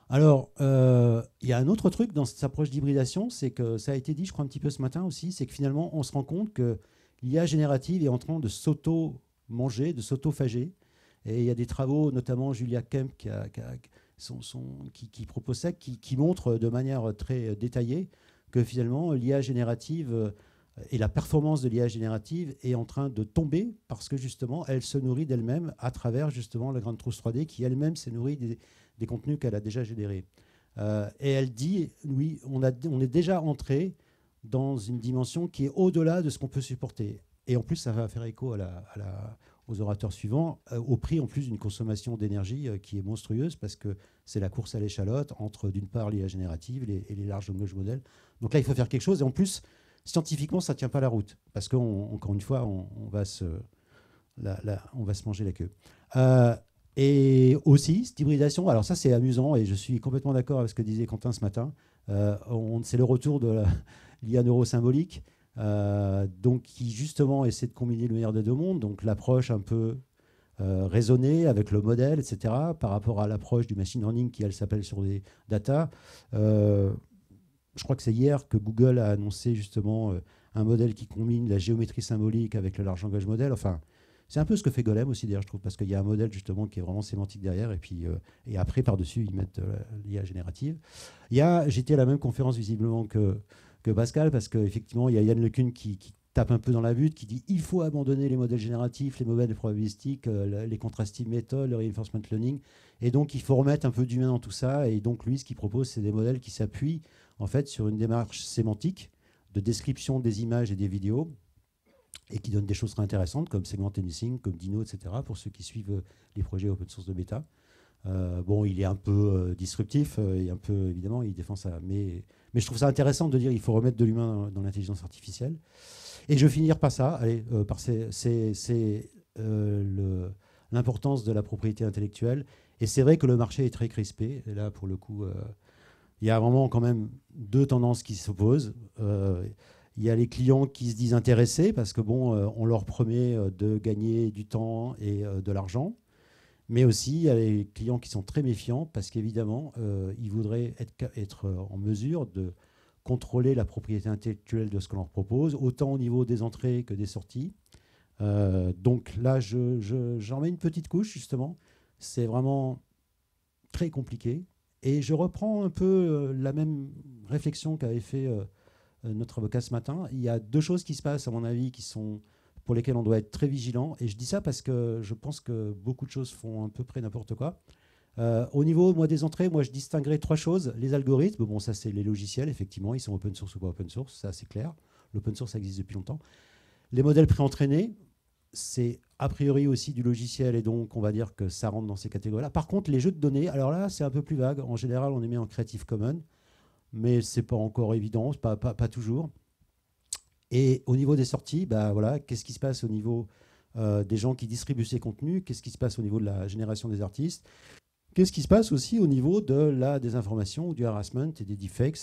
Alors, il y a un autre truc dans cette approche d'hybridation, c'est que ça a été dit, je crois, un petit peu ce matin aussi, c'est que finalement, on se rend compte que l'IA générative est en train de s'auto-manger, de s'auto-phager. Et il y a des travaux, notamment Julia Kemp, qui propose ça, qui montre de manière très détaillée que finalement, l'IA générative et la performance de l'IA générative est en train de tomber parce que justement, elle se nourrit d'elle-même à travers justement la grande trousse 3D qui elle-même s'est nourrie des contenus qu'elle a déjà générés. Et elle dit, oui, on est déjà entré dans une dimension qui est au-delà de ce qu'on peut supporter. Et en plus, ça va faire écho aux orateurs suivants, au prix en plus d'une consommation d'énergie qui est monstrueuse parce que c'est la course à l'échalote entre d'une part l'IA générative et les larges langages modèles. Donc là, il faut faire quelque chose. Et en plus, scientifiquement, ça ne tient pas la route. Parce qu'encore une fois, on va se manger la queue. Et aussi, cette hybridation, alors ça c'est amusant et je suis complètement d'accord avec ce que disait Quentin ce matin. C'est le retour de l'IA neurosymbolique, donc qui justement essaie de combiner le meilleur des deux mondes, donc l'approche un peu raisonnée avec le modèle, etc., par rapport à l'approche du machine learning qui, elle, s'appelle sur des data. Je crois que c'est hier que Google a annoncé justement un modèle qui combine la géométrie symbolique avec le large langage modèle. Enfin, c'est un peu ce que fait Golem aussi, d'ailleurs, je trouve, parce qu'il y a un modèle justement qui est vraiment sémantique derrière, et puis et après, par-dessus, ils mettent l'IA générative. J'étais à la même conférence visiblement que Pascal, parce qu'effectivement, il y a Yann LeCun qui tape un peu dans la butte, qui dit il faut abandonner les modèles génératifs, les modèles probabilistiques, les contrastive methods, le reinforcement learning, et donc il faut remettre un peu d'humain dans tout ça, et donc lui, ce qu'il propose, c'est des modèles qui s'appuient en fait sur une démarche sémantique de description des images et des vidéos, et qui donne des choses très intéressantes comme Segment Anything, comme Dino, etc., pour ceux qui suivent les projets open source de bêta. Bon, il est un peu disruptif, et un peu, évidemment, il défend ça. Mais je trouve ça intéressant de dire qu'il faut remettre de l'humain dans l'intelligence artificielle. Et je vais finir par ça, par l'importance de la propriété intellectuelle. Et c'est vrai que le marché est très crispé. Et là, pour le coup, il y a vraiment quand même deux tendances qui s'opposent. Il y a les clients qui se disent intéressés parce que on leur promet de gagner du temps et de l'argent. Mais aussi, il y a les clients qui sont très méfiants parce qu'évidemment, ils voudraient être en mesure de contrôler la propriété intellectuelle de ce qu'on leur propose, autant au niveau des entrées que des sorties. Donc là, j'en mets une petite couche, justement. C'est vraiment très compliqué. Et je reprends un peu la même réflexion qu'avait fait notre avocat ce matin. Il y a deux choses qui se passent, à mon avis, pour lesquelles on doit être très vigilant. Et je dis ça parce que je pense que beaucoup de choses font à peu près n'importe quoi. Au niveau des entrées, je distinguerais trois choses. Les algorithmes, bon, ça c'est les logiciels, effectivement, ils sont open source ou pas open source, ça c'est clair. L'open source, ça existe depuis longtemps. Les modèles préentraînés, c'est a priori aussi du logiciel, et donc on va dire que ça rentre dans ces catégories-là. Par contre, les jeux de données, alors là, c'est un peu plus vague. En général, on les met en Creative Commons, mais c'est pas encore évident, pas toujours. Et au niveau des sorties, voilà, qu'est-ce qui se passe au niveau des gens qui distribuent ces contenus? Qu'est-ce qui se passe au niveau de la génération des artistes? Qu'est-ce qui se passe aussi au niveau de la désinformation ou du harassment et des deepfakes?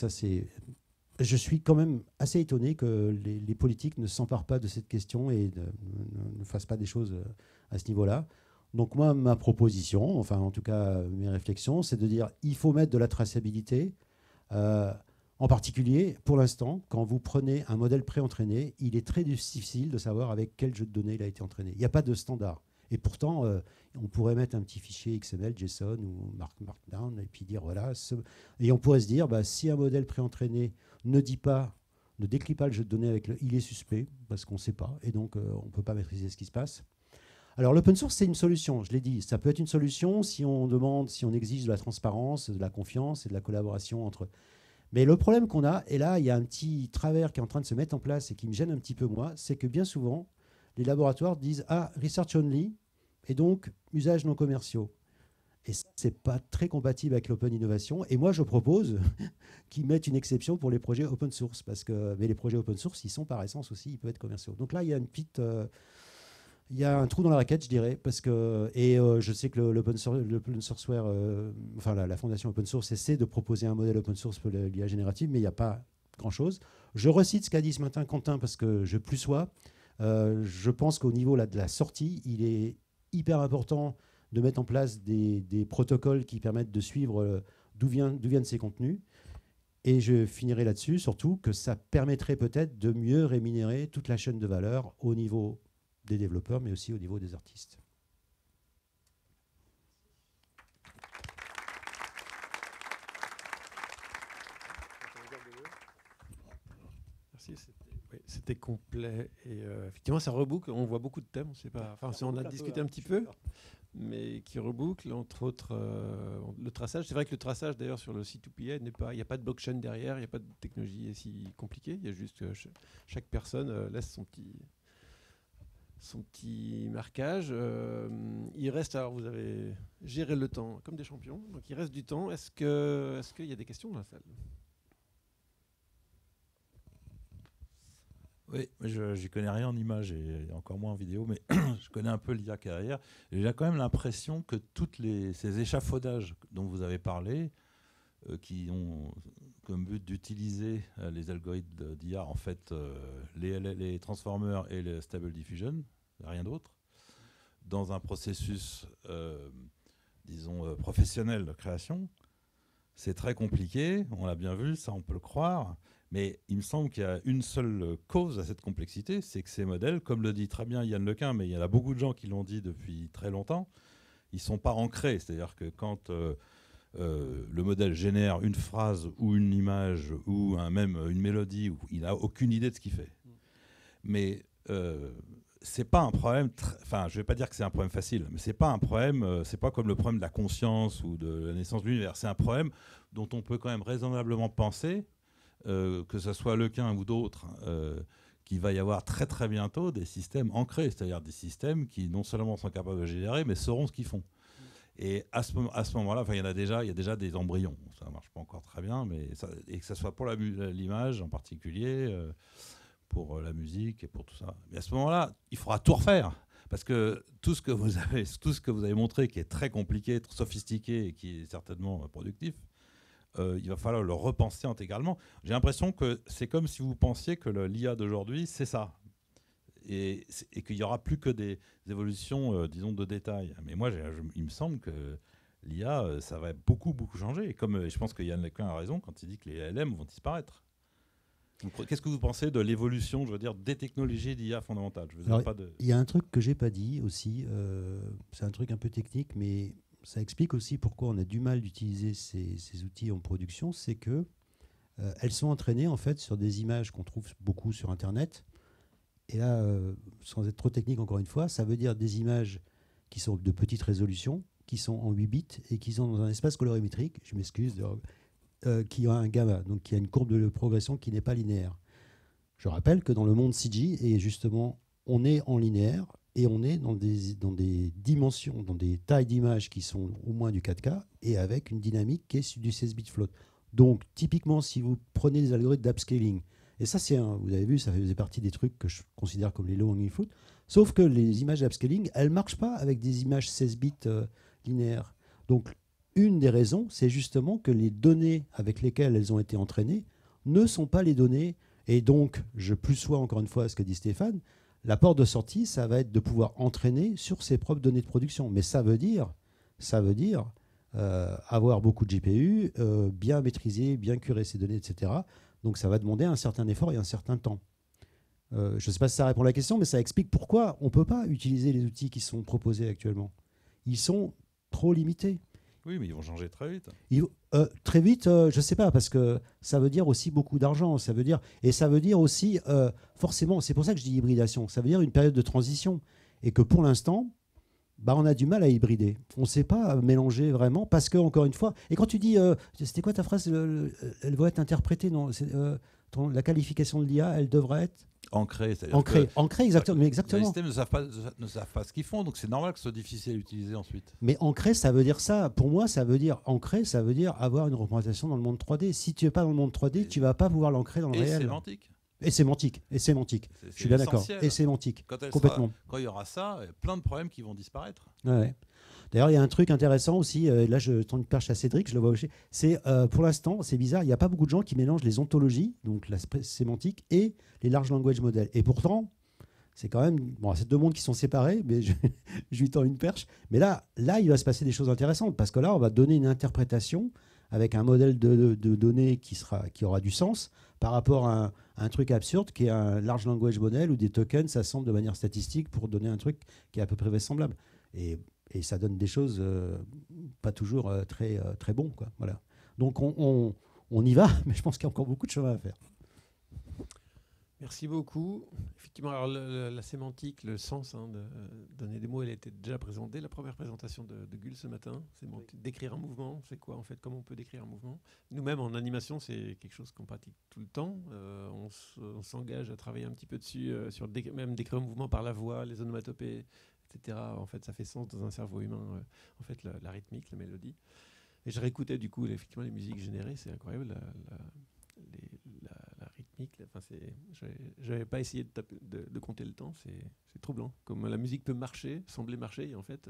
Je suis quand même assez étonné que les politiques ne s'emparent pas de cette question et ne fassent pas des choses à ce niveau-là. Donc moi, ma proposition, enfin en tout cas mes réflexions, c'est de dire il faut mettre de la traçabilité. En particulier, pour l'instant, quand vous prenez un modèle préentraîné, il est très difficile de savoir avec quel jeu de données il a été entraîné. Il n'y a pas de standard. Et pourtant, on pourrait mettre un petit fichier XML, JSON ou Markdown et puis dire voilà. Et on pourrait se dire si un modèle préentraîné ne décrit pas le jeu de données il est suspect parce qu'on ne sait pas et donc on ne peut pas maîtriser ce qui se passe. Alors l'open source, c'est une solution, je l'ai dit. Ça peut être une solution si on exige de la transparence, de la confiance et de la collaboration entre. Mais le problème qu'on a, et là il y a un petit travers qui est en train de se mettre en place et qui me gêne un petit peu moi, c'est que bien souvent les laboratoires disent research only et donc usages non commerciaux. Et ça, c'est pas très compatible avec l'open innovation. Et moi, je propose qu'ils mettent une exception pour les projets open source, mais les projets open source, ils sont par essence aussi, ils peuvent être commerciaux. Donc là, il y a il y a un trou dans la raquette, je dirais, je sais que l'open sourceware, la fondation open source essaie de proposer un modèle open source pour l'IA générative, mais il n'y a pas grand-chose. Je recite ce qu'a dit ce matin Quentin parce que je plus sois. Je pense qu'au niveau de la sortie, il est hyper important de mettre en place des protocoles qui permettent de suivre d'où viennent ces contenus. Et je finirai là-dessus, surtout que ça permettrait peut-être de mieux rémunérer toute la chaîne de valeur au niveau des développeurs, mais aussi au niveau des artistes. Merci, c'était complet. Et effectivement, ça reboucle. On voit beaucoup de thèmes. On a discuté un petit peu, mais qui reboucle, entre autres le traçage. C'est vrai que le traçage, d'ailleurs, sur le C2PA, il n'y a pas de blockchain derrière, il n'y a pas de technologie si compliquée. Il y a juste chaque personne laisse son petit marquage. Il reste, alors vous avez géré le temps comme des champions, donc il reste du temps. Est-ce qu'il y a des questions dans la salle ? Oui, j'y connais rien en images et encore moins en vidéo, mais je connais un peu l'IA derrière. Et j'ai quand même l'impression que ces échafaudages dont vous avez parlé, qui ont comme but d'utiliser les algorithmes d'IA, en fait, les transformers et le stable diffusion, rien d'autre, dans un processus, disons, professionnel de création, c'est très compliqué, on l'a bien vu, ça on peut le croire. Mais il me semble qu'il y a une seule cause à cette complexité, c'est que ces modèles, comme le dit très bien Yann Lequin, mais il y en a beaucoup de gens qui l'ont dit depuis très longtemps, ils ne sont pas ancrés. C'est-à-dire que quand le modèle génère une phrase ou une image ou même une mélodie, il n'a aucune idée de ce qu'il fait. Mais c'est pas un problème, enfin je ne vais pas dire que c'est un problème facile, mais c'est pas un problème, c'est pas comme le problème de la conscience ou de la naissance de l'univers. C'est un problème dont on peut quand même raisonnablement penser, que ce soit Lequin ou d'autres, qu'il va y avoir très très bientôt des systèmes ancrés, c'est-à-dire des systèmes qui non seulement sont capables de générer, mais sauront ce qu'ils font. Et à ce moment-là, il y a déjà des embryons. Ça ne marche pas encore très bien, mais et que ce soit pour l'image en particulier, pour la musique et pour tout ça. Mais à ce moment-là, il faudra tout refaire. Parce que tout ce que vous avez montré, qui est très compliqué, très sophistiqué et qui est certainement productif, il va falloir le repenser intégralement. J'ai l'impression que c'est comme si vous pensiez que l'IA d'aujourd'hui, c'est ça. Et qu'il n'y aura plus que des évolutions, disons, de détails. Mais moi, il me semble que l'IA, ça va beaucoup, beaucoup changer. Et comme je pense que Yann Lequin a raison quand il dit que les LM vont disparaître. Qu'est-ce que vous pensez de l'évolution, je veux dire, des technologies d'IA fondamentales? Il y a un truc que j'ai pas dit aussi, c'est un truc un peu technique, mais ça explique aussi pourquoi on a du mal d'utiliser ces outils en production, c'est que elles sont entraînées en fait sur des images qu'on trouve beaucoup sur Internet. Et là, sans être trop technique encore une fois, ça veut dire des images qui sont de petite résolution, qui sont en 8 bits et qui sont dans un espace colorimétrique, je m'excuse, qui a un gamma, donc qui a une courbe de progression qui n'est pas linéaire. Je rappelle que dans le monde CG, et justement, on est en linéaire et on est dans des dimensions, dans des tailles d'images qui sont au moins du 4K et avec une dynamique qui est du 16 bits float. Donc, typiquement, si vous prenez des algorithmes d'upscaling, et ça, vous avez vu, ça faisait partie des trucs que je considère comme les low hanging fruit, sauf que les images d'upscaling, elles ne marchent pas avec des images 16 bits linéaires. Donc, une des raisons, c'est justement que les données avec lesquelles elles ont été entraînées ne sont pas les données. Et donc, je plus sois encore une fois à ce que dit Stéphane, la porte de sortie, ça va être de pouvoir entraîner sur ses propres données de production. Mais ça veut dire avoir beaucoup de GPU, bien maîtriser, bien curer ces données, etc. Donc, ça va demander un certain effort et un certain temps. Je ne sais pas si ça répond à la question, mais ça explique pourquoi on ne peut pas utiliser les outils qui sont proposés actuellement. Ils sont trop limités. Oui, mais ils vont changer très vite. Très vite, je ne sais pas, parce que ça veut dire aussi beaucoup d'argent. Ça veut dire aussi, forcément, c'est pour ça que je dis hybridation, ça veut dire une période de transition. Et que pour l'instant, on a du mal à hybrider. On ne sait pas mélanger vraiment, parce que, encore une fois, et quand tu dis, c'était quoi ta phrase, elle va être interprétée, non, la qualification de l'IA, elle devrait être ancrée, exactement. Mais exactement. Les systèmes ne savent pas ce qu'ils font, donc c'est normal que ce soit difficile à utiliser ensuite. Mais ancré, ça veut dire ça. Pour moi, ça veut dire ancré, ça veut dire avoir une représentation dans le monde 3D. Si tu n'es pas dans le monde 3D, tu ne vas pas pouvoir l'ancrer dans le réel. Et sémantique. Je suis bien d'accord. Et sémantique. Complètement. Quand il y aura ça, il y a plein de problèmes qui vont disparaître. Ouais. D'ailleurs, il y a un truc intéressant aussi, là je tends une perche à Cédric, je le vois aussi, c'est pour l'instant, c'est bizarre, il n'y a pas beaucoup de gens qui mélangent les ontologies, donc la sémantique, et les large language models. Et pourtant, c'est quand même, c'est deux mondes qui sont séparés, mais je lui tends une perche. Mais là, il va se passer des choses intéressantes, parce que là, on va donner une interprétation avec un modèle de données qui aura du sens par rapport à un truc absurde qui est un large language model où des tokens s'assemblent de manière statistique pour donner un truc qui est à peu près vraisemblable. Et ça donne des choses pas toujours très, très bons, quoi. Voilà. Donc on y va, mais je pense qu'il y a encore beaucoup de chemin à faire. Merci beaucoup. Effectivement, alors la sémantique, le sens de donner des mots, elle était déjà présentée. La première présentation de Gull ce matin, c'est décrire un mouvement. C'est quoi en fait? Comment on peut décrire un mouvement? Nous-mêmes en animation, c'est quelque chose qu'on pratique tout le temps. On s'engage à travailler un petit peu dessus, sur même décrire un mouvement par la voix, les onomatopées, etc. En fait, ça fait sens dans un cerveau humain. En fait, la rythmique, la mélodie. Et je réécoutais du coup effectivement les musiques générées, c'est incroyable. La rythmique rythmique. Enfin, j'avais pas essayé de compter le temps. C'est troublant. Comme la musique peut marcher, sembler marcher, et en fait,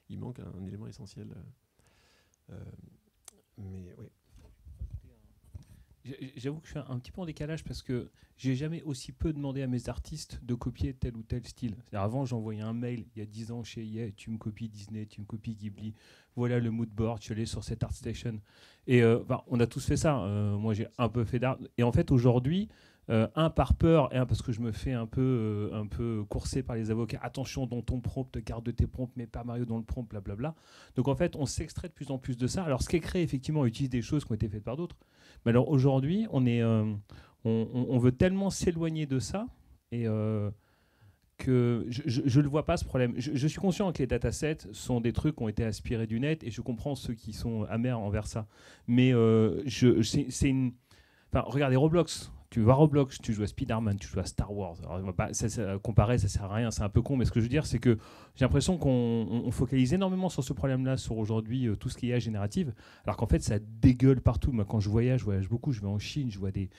il manque un élément essentiel. Mais oui. J'avoue que je suis un petit peu en décalage parce que j'ai jamais aussi peu demandé à mes artistes de copier tel ou tel style. Avant, j'envoyais un mail il y a 10 ans chez EA, tu me copies Disney, tu me copies Ghibli, voilà le mood board, je l'ai sur cette ArtStation. Et on a tous fait ça. Moi, j'ai un peu fait d'art. Et en fait, aujourd'hui, un par peur et un parce que je me fais un peu courser par les avocats. Attention, dans ton prompt, garde tes prompts, mais pas Mario dans le prompt, blablabla. Donc en fait, on s'extrait de plus en plus de ça. Alors ce qui est créé, effectivement, utilise des choses qui ont été faites par d'autres. Mais alors aujourd'hui, on veut tellement s'éloigner de ça et que je ne le vois pas ce problème. Je suis conscient que les datasets sont des trucs qui ont été aspirés du net et je comprends ceux qui sont amers envers ça. Mais c'est une... Enfin, regardez Roblox. Tu vas à Roblox, tu joues à Spider-Man, tu joues à Star Wars. Alors, comparer, ça sert à rien, c'est un peu con, mais ce que je veux dire, c'est que j'ai l'impression qu'on focalise énormément sur ce problème-là, sur aujourd'hui tout ce qui est IA générative, alors qu'en fait, ça dégueule partout. Moi, quand je voyage beaucoup, je vais en Chine, je vois des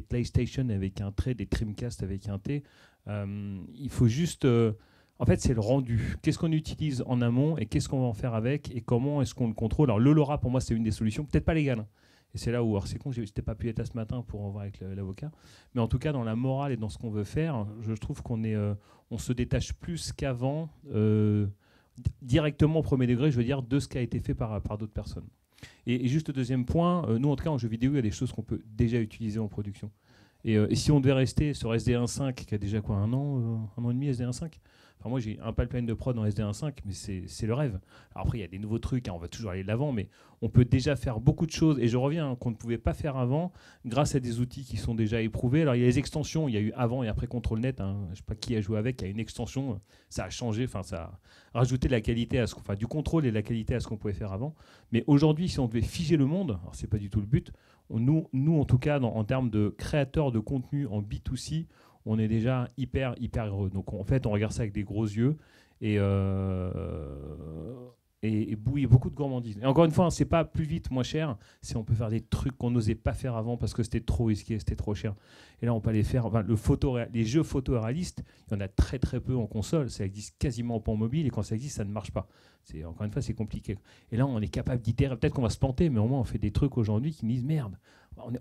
PlayStation avec un trait, des Dreamcast avec un T. Il faut juste... en fait, c'est le rendu. Qu'est-ce qu'on utilise en amont et qu'est-ce qu'on va en faire avec et comment est-ce qu'on le contrôle. Alors, le LoRa, pour moi, c'est une des solutions, peut-être pas légale, hein. Et c'est là où, alors c'est con, je n'étais pas pu être là ce matin pour en voir avec l'avocat. Mais en tout cas, dans la morale et dans ce qu'on veut faire, je trouve on se détache plus qu'avant, directement au premier degré, je veux dire, de ce qui a été fait par d'autres personnes. Et juste le deuxième point, nous, en tout cas, en jeu vidéo, il y a des choses qu'on peut déjà utiliser en production. Et si on devait rester sur SD1.5, qui a déjà quoi, un an et demi SD1.5. Enfin, moi, j'ai un pipeline de prod dans SD1.5, mais c'est le rêve. Alors après, il y a des nouveaux trucs, hein, on va toujours aller de l'avant, mais on peut déjà faire beaucoup de choses. Et je reviens, hein, qu'on ne pouvait pas faire avant, grâce à des outils qui sont déjà éprouvés. Alors, il y a les extensions, il y a eu avant et après ControlNet. Hein, je ne sais pas qui a joué avec, il y a une extension, ça a changé, ça a rajouté de la qualité, du contrôle et de la qualité à ce qu'on pouvait faire avant. Mais aujourd'hui, si on devait figer le monde, alors ce n'est pas du tout le but, nous en tout cas, en termes de créateurs de contenu en B2C, on est déjà hyper heureux. Donc en fait, on regarde ça avec des gros yeux et beaucoup de gourmandise. Et encore une fois, c'est pas plus vite, moins cher, c'est on peut faire des trucs qu'on n'osait pas faire avant parce que c'était trop risqué, c'était trop cher. Et là, on peut les faire. Enfin, les jeux photoréalistes, il y en a très très peu en console, ça existe quasiment pas en mobile et quand ça existe, ça ne marche pas. Encore une fois, c'est compliqué. Et là, on est capable d'itérer. Peut-être qu'on va se planter, mais au moins, on fait des trucs aujourd'hui qui nous disent merde.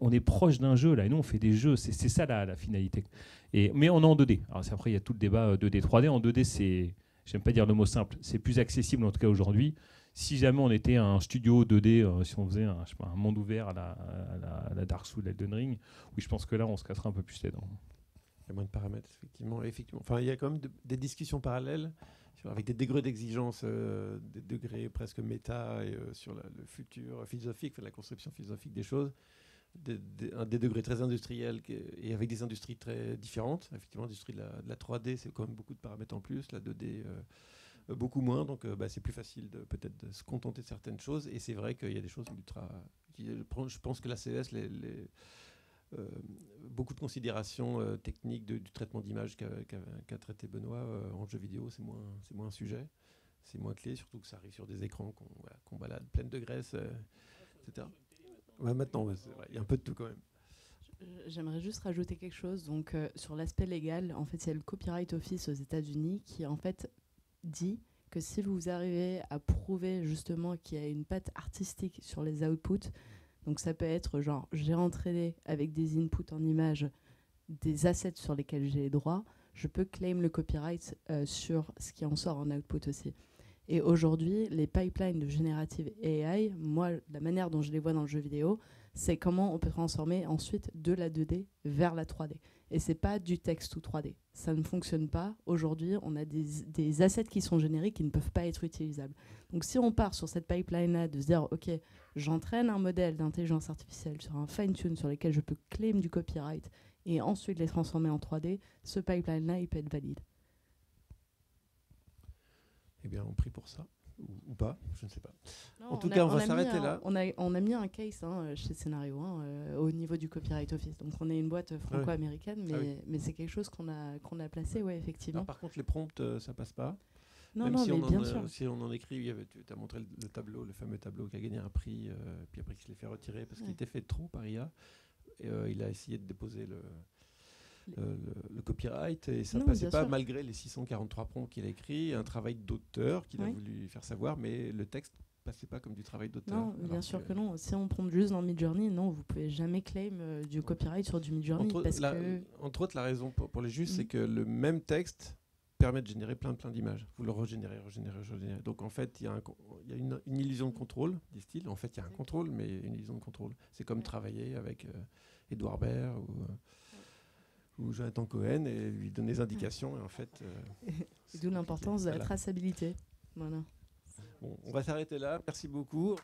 On est proche d'un jeu là, et nous on fait des jeux, c'est ça la finalité. Mais on est en 2D. Alors après il y a tout le débat 2D, 3D. En 2D, j'aime pas dire le mot simple, c'est plus accessible en tout cas aujourd'hui. Si jamais on était un studio 2D, si on faisait un monde ouvert à la Dark Souls, Elden Ring, oui, je pense que là on se casserait un peu plus les dents. Il y a moins de paramètres, effectivement. Enfin, il y a quand même des discussions parallèles avec des degrés d'exigence, des degrés presque méta et sur le futur philosophique, la conception philosophique des choses. Des degrés très industriels et avec des industries très différentes. Effectivement, l'industrie de la 3D, c'est quand même beaucoup de paramètres en plus, la 2D, beaucoup moins. Donc, c'est plus facile peut-être de se contenter de certaines choses. Et c'est vrai qu'il y a des choses ultra... Je pense que l'ACS, beaucoup de considérations techniques du traitement d'image qu'a traité Benoît en jeu vidéo, c'est moins un sujet. C'est moins clé, surtout que ça arrive sur des écrans qu'on balade pleine de graisse, etc. Ouais, maintenant, c'est vrai. Il y a un peu de tout quand même. J'aimerais juste rajouter quelque chose. Donc, sur l'aspect légal, en fait, il y a le Copyright Office aux États-Unis qui, en fait, dit que si vous arrivez à prouver justement qu'il y a une patte artistique sur les outputs, donc ça peut être genre, j'ai entraîné avec des inputs en images des assets sur lesquels j'ai les droits, je peux claim le copyright sur ce qui en sort en output aussi. Et aujourd'hui, les pipelines de générative AI, moi, la manière dont je les vois dans le jeu vidéo, c'est comment on peut transformer ensuite de la 2D vers la 3D. Et c'est pas du texte ou 3D. Ça ne fonctionne pas. Aujourd'hui, on a des assets qui sont génériques qui ne peuvent pas être utilisables. Donc si on part sur cette pipeline-là de se dire, OK, j'entraîne un modèle d'intelligence artificielle sur un fine-tune sur lequel je peux claim du copyright et ensuite les transformer en 3D, ce pipeline-là, il peut être valide. Eh bien, on prie pour ça. Ou pas, je ne sais pas. Non, en tout cas, on va s'arrêter là. On a mis un case chez Scénario au niveau du Copyright Office. Donc, on est une boîte franco-américaine, mais c'est quelque chose qu'on a placé, ouais, effectivement. Alors, par contre, les prompts, ça passe pas. Non, même non, si mais bien sûr. Si on en écrit, tu as montré le tableau, le fameux tableau qui a gagné un prix, puis après qui se l'est fait retirer parce qu'il était fait trop par IA. Et, il a essayé de déposer le copyright, et ça ne Non, passait bien pas sûr. malgré les 643 prompts qu'il a écrit, un travail d'auteur qu'il a Oui. voulu faire savoir, mais le texte passait pas comme du travail d'auteur. Non, bien Alors sûr que non. Si on prend juste dans Midjourney, non, vous pouvez jamais claim du copyright sur du Midjourney parce que Entre autres, la raison pour les juges, Mhm. c'est que le même texte permet de générer plein d'images. Vous le régénérez. Donc en fait, il y a une illusion de contrôle, disent-ils. En fait, il y a un contrôle, mais une illusion de contrôle. C'est comme travailler avec Edouard Baird ou Jonathan Cohen et lui donner des indications. Et en fait, d'où l'importance de la voilà. traçabilité. Voilà. Bon, on va s'arrêter là. Merci beaucoup.